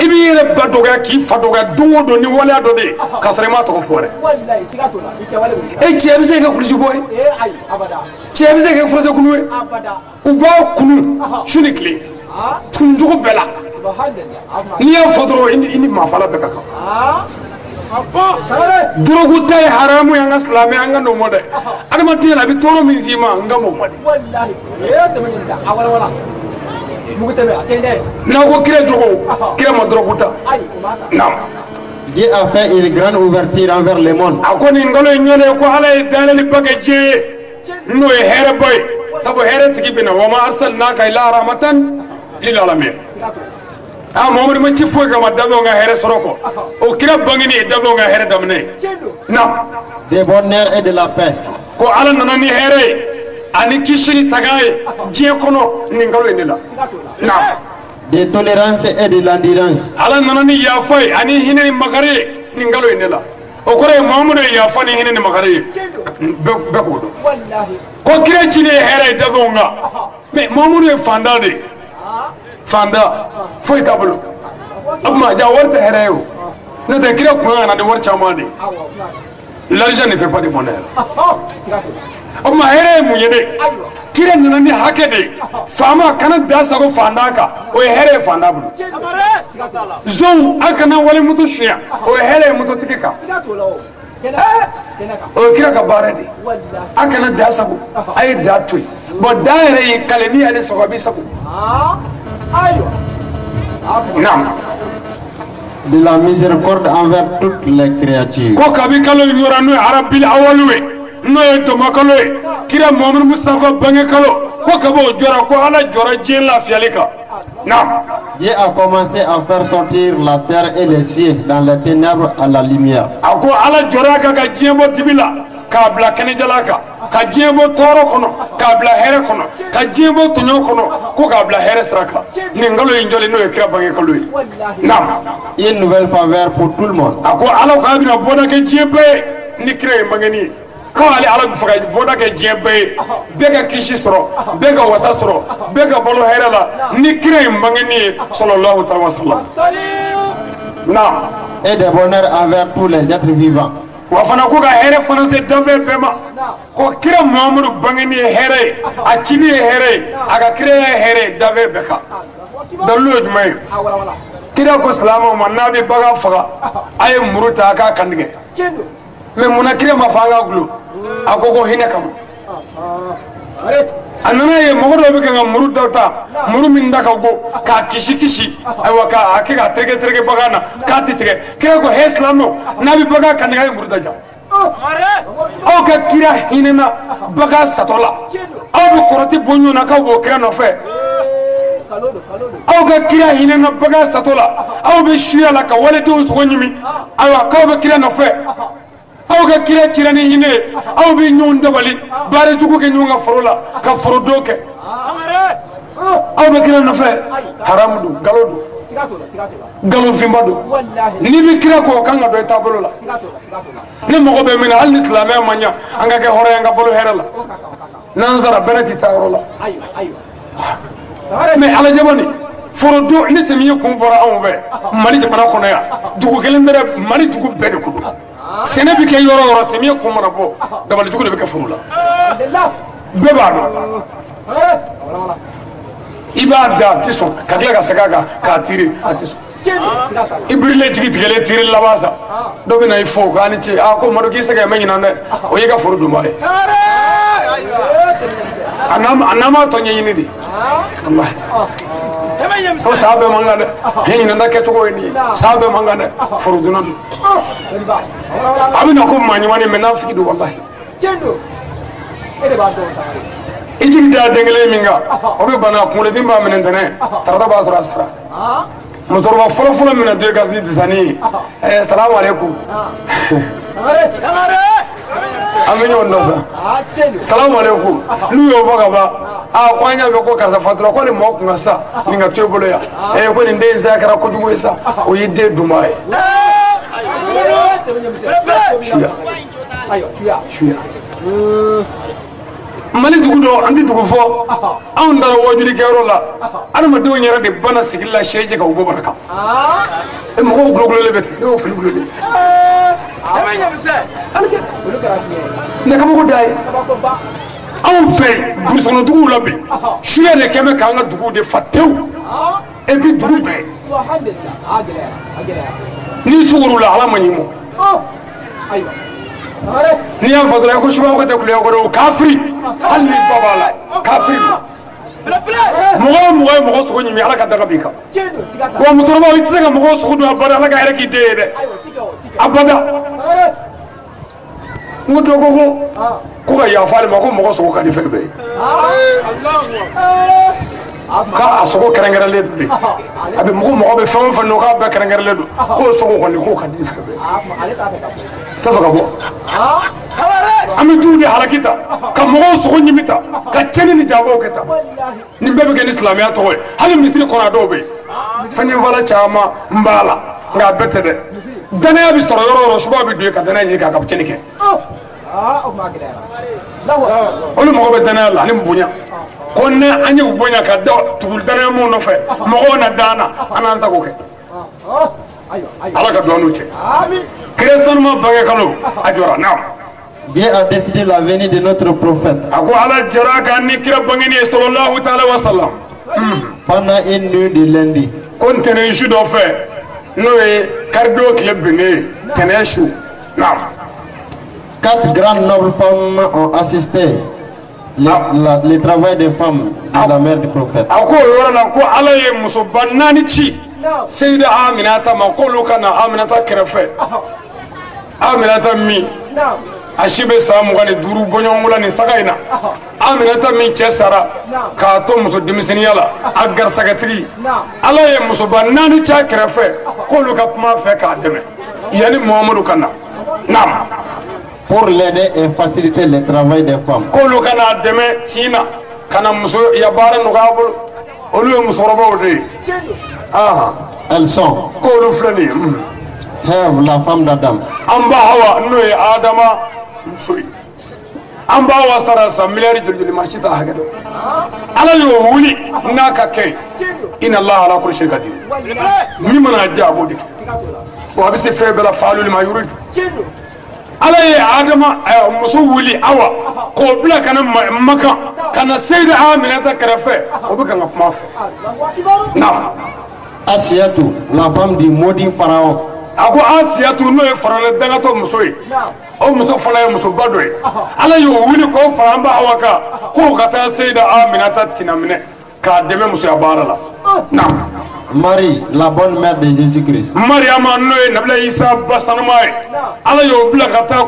ibi yere badoga ki fadoga do ni wala do de kasare ma to fore wallahi sigato la ikewale e chebse ga kulushi boy abada chebse ga froze kunu abada uba kunu shunikli tun jogo bela ni ya fodro ini ma fala beka ka drogu tay haramu yang islami anga no mode adama tela bi toro min zima ngamo mode wallahi tamani awala Dieu a fait une grande ouverture envers le monde. Des bonheurs et de la paix. Ani kishini tagaye je kono ni ngalo indela na de tolérance et de l'endurance ala nanani ya fay ani hineni magare ni ngalo indela o kore mamudo ya fani hineni magare be ko do wallahi ko kire chine here davonga me mamudo fanda de fanda foi tablo amma ja warta here yo ne de kire ko na de war chamande l'argent ne fait pas de bonheur o ma here mu yede kire nanani hakede fama kana dasago fandaka o here fanda bu zon akana wale muto shia o here muto tikika o kira ka barade akana dasago ay datui bo daire kaleni ale sababi sabu ayo nam de la miséricorde envers toutes les créatures ko kabi kalo yoranu arabil awalwe no to makalo kira Muhammad Mustafa bange kalo ko kabo jora ko ala jora je la fialika na Dieu a commencé à faire sortir la terre et les cieux dans les ténèbres à la lumière ako ala jora ka jembo tibila ka bla kene jalaka ka jembo toro kono ka bla here kono ka jembo tunyo kono ko ka bla here sraka ni ngalo injole no kira bange kalo na une nouvelle faveur pour tout le monde ako ala ka bina boda ke jembe ni kire mangeni kawali ala faga boda ke jembe bega kishi soro bega wasa soro bega bolo herala ni kire mangeni sallallahu alaihi wasallam na et de bonheur envers tous les êtres vivants wa fana ko ga here fana se dabe bema ko kire Muhammadu bangeni here a chibi here aga kire here dabe beka dalu jumay kire ko salama man nabi baga faga ay muruta ka kandige me munakire mafanga gulu akoko hine kam anana ye mogodo be kan muru dawta muru min daka go ka kishi ay waka akega trege bagana ka titege kire ko heslamo nabi baga kan ngay muru daja o ka kira hinena baga satola aw koroti bonyo na ka go kira no fe aw ka kira hinena baga satola aw be shuya la ka wale to so nyimi aw ka be kira no fe aw ka kira tirani hine aw bi ñoon dabali bare jugo ke ñoon nga forola ka forodo ke aw be kira no fe haramu du galodu galo fimbadu ni bi kira ko kan nga do tabolo la ni mo be mina al islamé manya anga ke hore nga bolo herala nanzara benati tawrola mais ala jabani forodo ni semiye ko bora aw be mali jamana ko ya dugu kelen mere mali dugu be de kudu sene bi ke yoro semiye ko mara bo dabal jugo de be ka furula be ba do ibada tiso kakla ka sakaga ka tiri atiso ibrile jigi tigele tiri labasa do be na ifo ka ni ce a ko maro ki saga men nan o yiga furu dumare anama to nyini di wallahi ko sabe mangane hen nanda ke to ni sabe mangane furuduna du amina ko mani wani menafiki du wallahi cendo ede ba do tawari ijin da dengele minga obe bana kumule dimba menentene tarata basra sara motorba folo folo mina de gas ni disani assalamu alaikum amin yo nosa assalamu alaikum lu yo baga ba kwanya be ko karsa fatula ko ni mo ko ngasa ni nga tebolo ya ko ni ndey zakara ko dugo isa o yidde dumay ayo shuya mali dugu do andi dugu fo an dara wajuli kero la adama do nyara de bana sigilla sheje ka ubo baraka e mo ko gloglo le beti do fili gloglo tamanya mse ne kam ko dai an fe bursono dugu labi shuya ne keme ka nga dugu de fatew e bi dugu be subhanallah agela ni suguru la ala manyimo ayo ni ya fadra ko shuba ko te kuliya ko kafiri halli babala kafiri mo so ko nyimi ala ka daga bika ko mo torba wi tsaga mo so ko do abada ala ga reki de de abada mo to ko ga ya faale ma ko mo so ko ka di fekbe ka asoko karangara le be abi mo be fam fa no ka be karangara le do ko so ko ni ko ka di fekbe tafaka bo ami tuudi halakita ka mogo sogo nyimita ka ceni ni jabo keta ni bebe ke islamiya to hali misri kona do be fani wala chama mbala nga betede dana bi storo yoro shuba bi de ka dana ni ka ceni ke o ma gidara olu mogo be dana la ni bunya konna anyi bunya ka do tugul dana mo no fe mogo na dana anan zago ke ayo ala ka do no che amin Création bagé kalo adora non Dieu a décidé la venue de notre prophète ako ala jaraka ni kira bangeni sallallahu ta'ala wa sallam pendant une nuit de lundi. kontene ju do fe no e cardio club ne teneshu non 4 grandes nobles femmes ont assisté le travail des femmes de la mère du prophète. ako yorana ko ala ye muso banani ci Sayyida Aminata ma ko lokana Aminata kerefe Aminata mi ashibe samu gani duru bonyongula ni sagaina Aminata mi cesara ka to muso demiseni yala agar sagatri ala ye muso banani cha kerefe ko loka kuma fe ka deme yani Muhammadu kana nam pour l'aider et faciliter le travail des femmes. ko lokana deme sina kana muso ya bara no gabul olu muso robo de Elles sont Ève, la femme d'Adam. Amba Hawa, nous et Adama, Amba Hawa Sarasa, milliard de machita Hagado. Allah yo wuli naka kay. Inna Allah ala kulli shay'in qadir. Mimana jabudi. Wa bisi fe bela faalu lima yurid. Allah ya Adama musu wuli awa ko bila kana maka kana Sayyida Aminata karafe obika ngapma fa. Naam. Asiatou, la femme du maudit pharaon. Ako Asiatou no e farale dangato musoy. O muso fala muso badoy. Ala yo wuli ko faramba awaka ko kata Sayyida Aminata tinamne ka deme muso ya barala. Naam. Marie, la bonne mère de Jésus-Christ. Mariama no e nabla Isa basanamay. Ala yo bla kata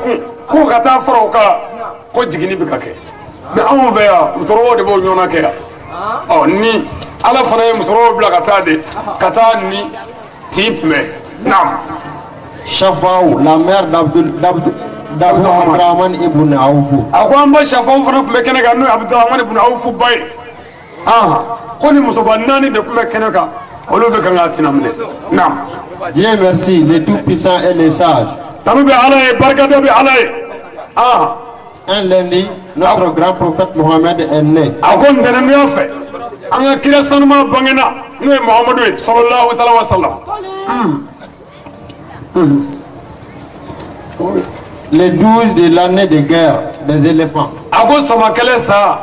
ko kata faroka ko jigini bikake. Na amu ya mutoro de bo nyona ke ya. Oh ni ala fana ye musoro bila kata ni type me nam Shafaou, la mère d'Abdurrahman ibn Awf. ako amba Shafaou fana kuma kene ka no Abdurrahman ibn Awf bay ko ni musoba nani de kuma kene ka olu be kan atina mne nam Dieu merci, le tout-puissant et le sage. tamu be ala e barka do be ala e Un lundi, notre grand prophète Mohammed est né. ako ndene mi ofe anga kila sanuma bangena no Muhammadu sallallahu ta'ala wa sallam Le 12 de l'année de guerre des éléphants. ako sama kale sa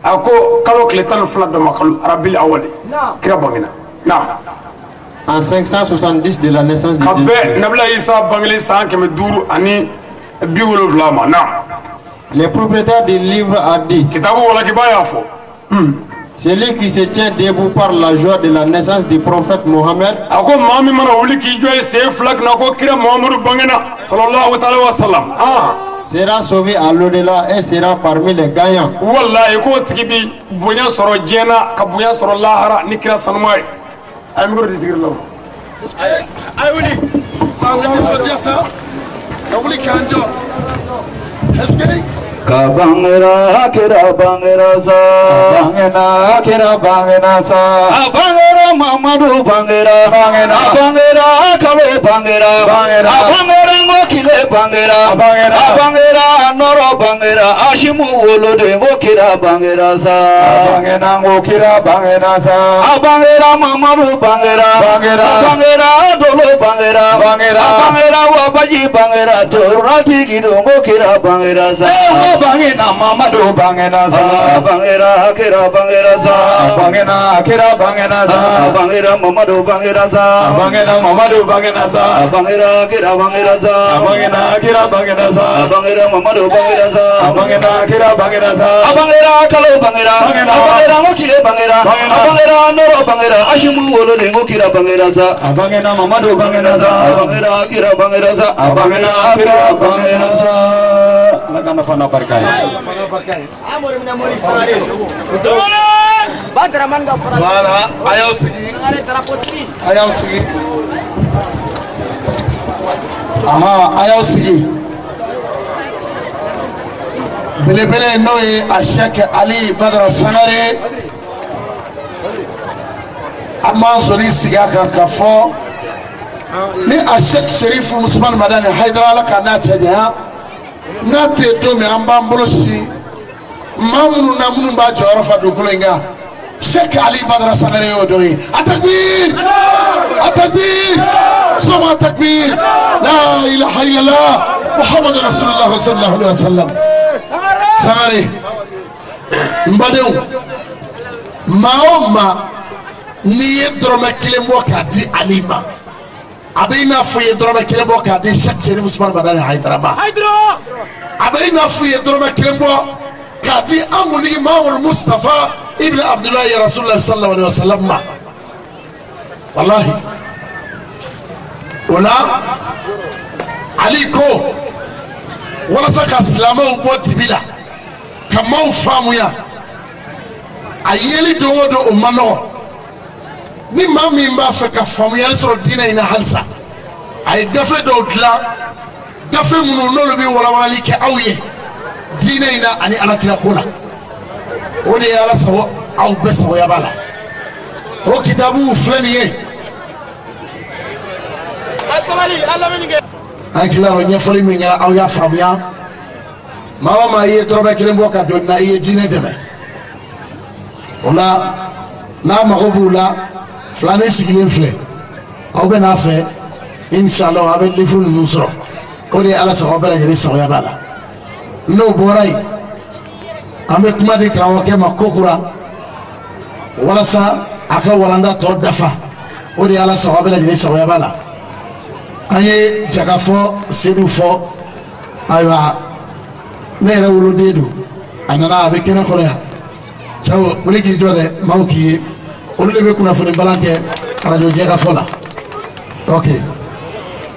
ako kalo kletan fula do makal rabil awali kira bangena na En 570 de la naissance de kabbe Jésus. nabla Isa bangeli sa keme duru ani biwolo vlama na Le propriétaire du livre a dit, celui qui se tient debout par la joie de la naissance du prophète Mohammed sera sauvé à l'au-delà et sera parmi les gagnants. Kabangera kira bangera sa bangena kira bangena sa bangera Mamadu bangera bangera kale bangera bangera ngokile bangera bangera noro bangera ashimu wolode ngokira bangera sa bangena ngokira bangera sa bangera Mamadu bangera bangera dolo bangera bangera wabaji bangera torati gido ngokira bangera sa bangena Mamadu bangena sa bangera kira bangera sa bangena kira bangena sa bangera Mamadu bangera sa bangena Mamadu bangena sa bangera kira bangera sa bangena kira bangera sa bangera Mamadu bangera sa bangena kira bangera sa bangera kalo bangera bangera ngokile bangera bangera noro bangera ashimu wolo dengo kira bangera sa bangena Mamadu bangera sa bangera kira bangera sa bangena kira bangera sa lagana fana barkai amor mina mori sare badra manga fara wala ayaw sigi aha ayaw sigi bele bele no ye Cheikh Ali Badara Sangare amma sori siga kan kafo ni Cheikh Sherif Ousmane Madani Haidara la kana chaja na te to me ambambolo si mamunu na munu ba joro fa do kulenga Cheikh Ali Badara Sangare odoi atakbir soma takbir la ilaha illallah Muhammad Rasulullah sallallahu alaihi wasallam Sangare mbadeu maoma ni droma kilembo kadi alima abina fuye droma kilembo kadi Cheikh Sherif Ousmane Madani Haidara abina fuye droma kilembo kadi amuni Mawul Mustafa ibn Abdullah ya Rasulullah sallallahu alaihi wasallam wallahi wala aliko wala saka islamu uboti bila kama ufamu ya ayeli dodo umano ni mami mba feka famu ya soro dina ina halsa ay gafe do dla gafe munu nolo bi wala wala like awye dina ina ani ala kila kona odi ala sawo aw besa wa yabala o kitabu fulani ye asmali alla minige akila ro nyefoli mi ngara aw ya famya mama ye drobe kilembo ka donna ye dina deme wala na magobula fulani sigilin fle aw be na fe inshallah abe lifu nusro odi ala sawo bela ngiri sawo yabala no boray ame kuma de krawo ke makokura wala sa aka walanda to dafa odi ala sawo bela ngiri sawo yabala aye jagafo sedu fo aywa nere wolo dedu anana abe kena korea chawo buliki dode mawki olu be kuna fo balante radio jagafo la okay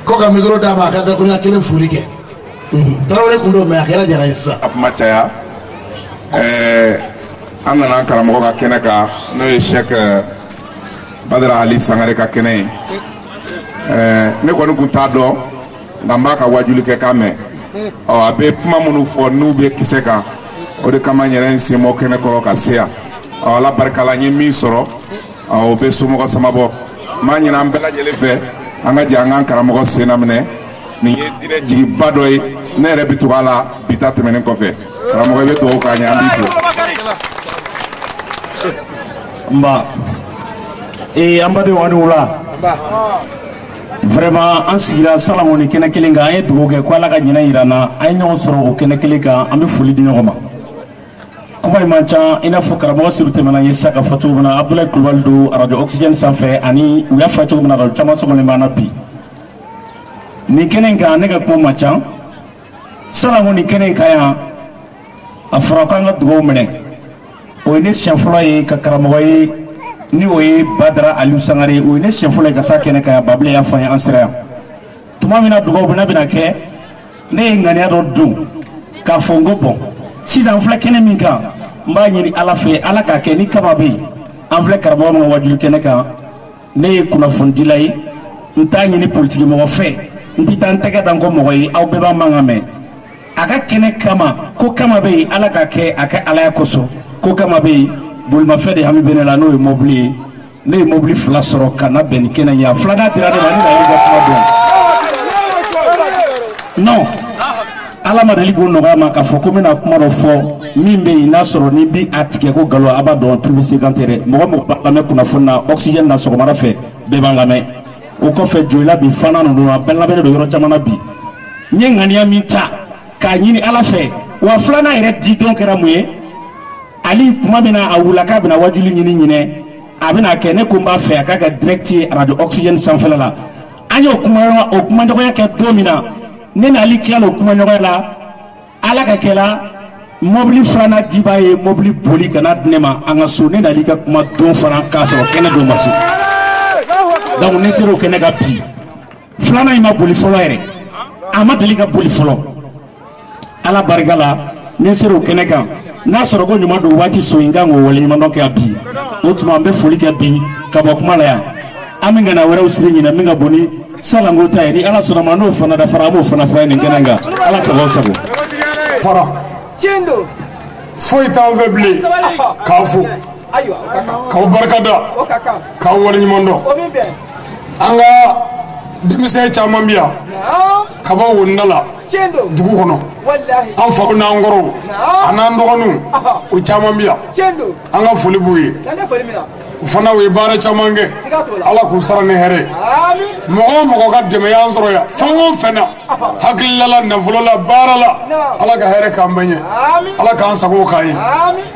koka migro dama ka da kuna kele fulike trawre kundo me akira jara isa apmachaya anana karamo ka kena ka no Cheikh Badara Ali Sangare ka kene ne kɔni kun t'a dɔn nka n b'a ka wajuli kɛ k'a mɛn a bɛ kuma minnu fɔ n'u bɛ kisɛ kan o de kama n yɛrɛ n sen bɔ kɛnɛ kɔrɔ ka se yan ala barika la n ye min sɔrɔ o bɛ somɔgɔ samabɔ n b'a ɲini an bɛɛ lajɛlen fɛ an ka jɛ an k'an karamɔgɔ sen laminɛ nin ye diinɛ jigiba dɔ ye ne yɛrɛ bɛ tugu a la bi ta tɛmɛnen kɔfɛ karamɔgɔ i bɛ dugawu k'an ye an b'i fo. nba an badenw ani wula. Vraiment an sigira salon ni kɛnɛ kelen kan an ye dugawu kɛ ko Ala ka ɲinɛ yira na an ye ɲɔgɔn sɔrɔ o kɛnɛ kelen kan an bɛ foli di ɲɔgɔn ma kuma in man ca i n'a fɔ karamɔgɔ Siru tɛmɛna ye sisan ka fɔ cogo min na Abdoulaye Kulubali don radio Oxygène sanfɛ ani u y'a fɔ cogo min na radio caman sɔgɔlen b'an na bi nin kɛnɛ in kan ne ka kuma man ca salon ni kɛnɛ in kan yan a fɔra k'an ka dugawu minɛ o ye ne siɲɛ fɔlɔ ye ka karamɔgɔ ye ni o ye Badara Aliyu Sangare o ye ne siɲɛ fɔlɔ ye ka s'a kɛnɛ kan Babile y'a fɔ an ye an sera yan tuma min na dugawu bɛna kɛ ne ye ŋaniya dɔ don k'a fɔ n ko bɔn sisan an filɛ kɛnɛ min kan n b'a ɲini Ala fɛ Ala k'a kɛ ni kama bɛ yen an filɛ karamɔgɔ min ka wajulu kɛnɛ kan ne ye kunnafonidila ye n t'a ɲini politiki mɔgɔ fɛ n tɛ taa n tɛgɛ da n ko mɔgɔ ye aw bɛɛ b'a mankan mɛn a ka kɛnɛ kama ko kama bɛ yen Ala k'a kɛ a kɛ Alaya kosɔn ko kama bɛ yen bolimafɛn de hami bɛ ne la n'o ye mobili ye ne ye mobili 2 sɔrɔ ka na bɛn ni kɛnɛ ye a 2nan dira ne ma ne na ye ka kuma dɔn non Ala ma deli k'o nɔgɔya ma k'a fɔ ko n bɛna kuma dɔ fɔ min bɛ yen n'a sɔrɔ ni bi a tigɛ ko nkalon a b'a dɔn publicité kan tɛ dɛ mɔgɔ mɔgɔ b'a lamɛn kunnafoni na oxygène na sɔgɔmada fɛ bɛɛ b'an lamɛn o kɔfɛ Joyila bi fana ninnu na bɛɛ lamɛnnen don yɔrɔ caman na bi n ye ŋaniya min ta k'a ɲini Ala fɛ wa 2nan yɛrɛ di don kɛra mun ye Ali kuma min na a wula k'a bɛna wajulu ɲini ɲinɛ a bɛna kɛ ne ko n b'a fɛ a k'a kɛ direct ye radio oxygène sanfɛla la an y'o kumaɲɔgɔnya kɛ don min na ne n'ali tilala o kumaɲɔgɔnya la Ala ka kɛ la mobili 2nan diba ye mobili boli ka na di ne ma an ka so ne n'ali ka kuma don fana k'a sɔrɔ kɛnɛ don ma se donc ne sera o kɛnɛ ka bi 2nan in ma boli fɔlɔ yɛrɛ a ma deli ka boli fɔlɔ Ala barika la ne sera o kɛnɛ kan n'a sɔrɔ ko ɲuman don waati so in kan k'o waleɲumandɔn kɛ bi o tuma an bɛ foli kɛ bi ka bɔ kuma la yan an bɛ kana wɛrɛw siri ɲinɛ min ka bon ni salanko ta ye ni Ala sɔnna ma n'o fana dafara an b'o fana fɔ ye nin kɛnɛ kan Ala sago aw sago. Fara foyi t'an fɛ bilen k'a fo k'aw barikada k'aw waleɲumandɔn an ka denmisɛn caman bi yan ka bɔ Wonida la dugu kɔnɔ an faw n'an kɔrɔw a n'an dɔgɔninw o caman bi yan an ka foli b'u ye u fana u ye baara caman kɛ Ala k'u sara ni hɛrɛ mɔgɔ o mɔgɔ ka dɛmɛ y'an sɔrɔ yan fɛn o fɛn na hakilila la nafolo la baara la Ala ka hɛrɛ k'an bɛɛ ɲɛ Ala k'an sago k'an ye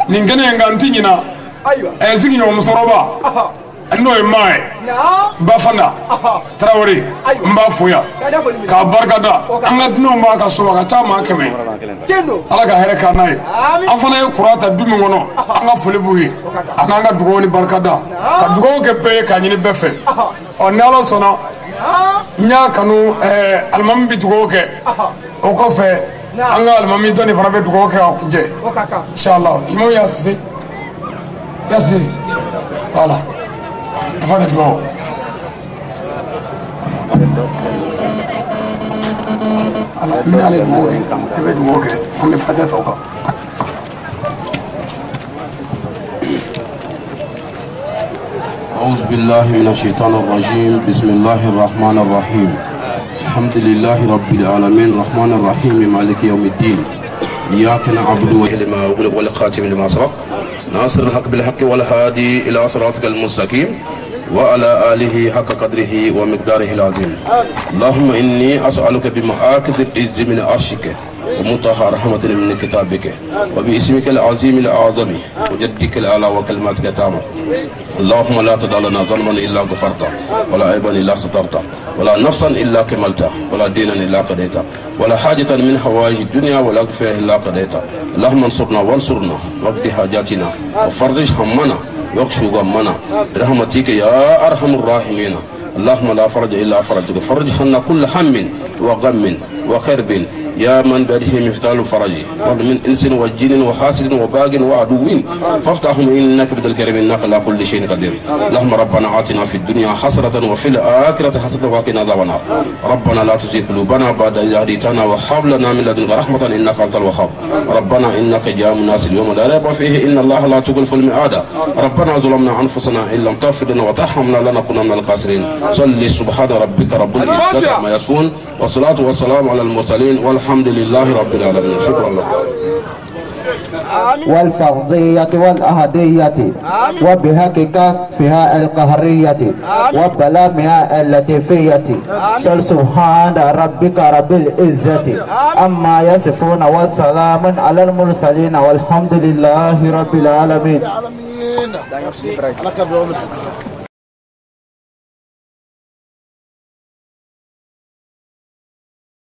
nin kɛnɛ in kan n tɛ ɲina sigiɲɔgɔnmusokɔrɔba n'o ye maa ye Bafana Tarawele n b'a fo yan k'a barikada an ka dunanw b'a ka so a ka ca maa 100 Ala ka hɛrɛ k'an n'a ye an fana ye kura ta du min kɔnɔ an ka foli b'u ye a n'an ka dugawu ni barikada ka dugawu kɛ bɛɛ ye k'a ɲini bɛɛ fɛ ni Ala sɔnna n y'a kanu alimami bɛ dugawu kɛ o kɔfɛ an ka alimami dɔ nin fana bɛ dugawu kɛ k'a kuncɛ inshallah imamu Yasisi voilà تفضل معه من على الموقع تبعد الموقع هم فتاة أوقع أعوذ بالله من الشيطان الرجيم بسم الله الرحمن الرحيم الحمد لله رب العالمين الرحمن الرحيم مالك يوم الدين إياك نعبد ولما أغلق والخاتم لما سبق ناصر الحق بالحق والهادي إلى صراطك المستقيم وعلى آله حق قدره ومقداره العظيم اللهم إني أسألك بمآكد العز من عرشك ومطهى رحمة من كتابك وباسمك العظيم الأعظم وجدك الأعلى وكلماتك التامة اللهم لا تدع لنا ظلما إلا غفرته ولا عيبا إلا سترته ولا نفسا إلا كملته ولا دينا إلا قضيته ولا حاجة من حوائج الدنيا ولا كفاية إلا قضيته اللهم انصرنا وانصرنا واقض حاجاتنا وفرج همنا واكشف غمنا برحمتك يا أرحم الراحمين اللهم لا فرج إلا فرجك فرج عنا كل هم وغم وكرب يا من بيده مفتاح الفرج ومن انس وجن وحاسد وباغ وعدو فافتحهم انك بدل الكريم انك على كل شيء قدير اللهم ربنا آتنا في الدنيا حسنة وفي الآخرة حسنة وقنا عذاب النار ربنا لا تزغ قلوبنا بعد إذ هديتنا وهب لنا من لدنك رحمة انك انت الوهاب ربنا انك جامع الناس اليوم لا ريب فيه ان الله لا يخلف الميعاد ربنا ظلمنا انفسنا ان لم تغفر لنا وترحمنا لنكن من الخاسرين صل سبحان ربك رب العزة عما يصفون والصلاة والسلام على المرسلين والحمد لله رب العالمين شكرا لكم والفرضية والأهدية وبحقك فيها القهرية وبلامها اللطيفية سبحان ربك رب العزة أما يصفون والسلام على المرسلين والحمد لله رب العالمين.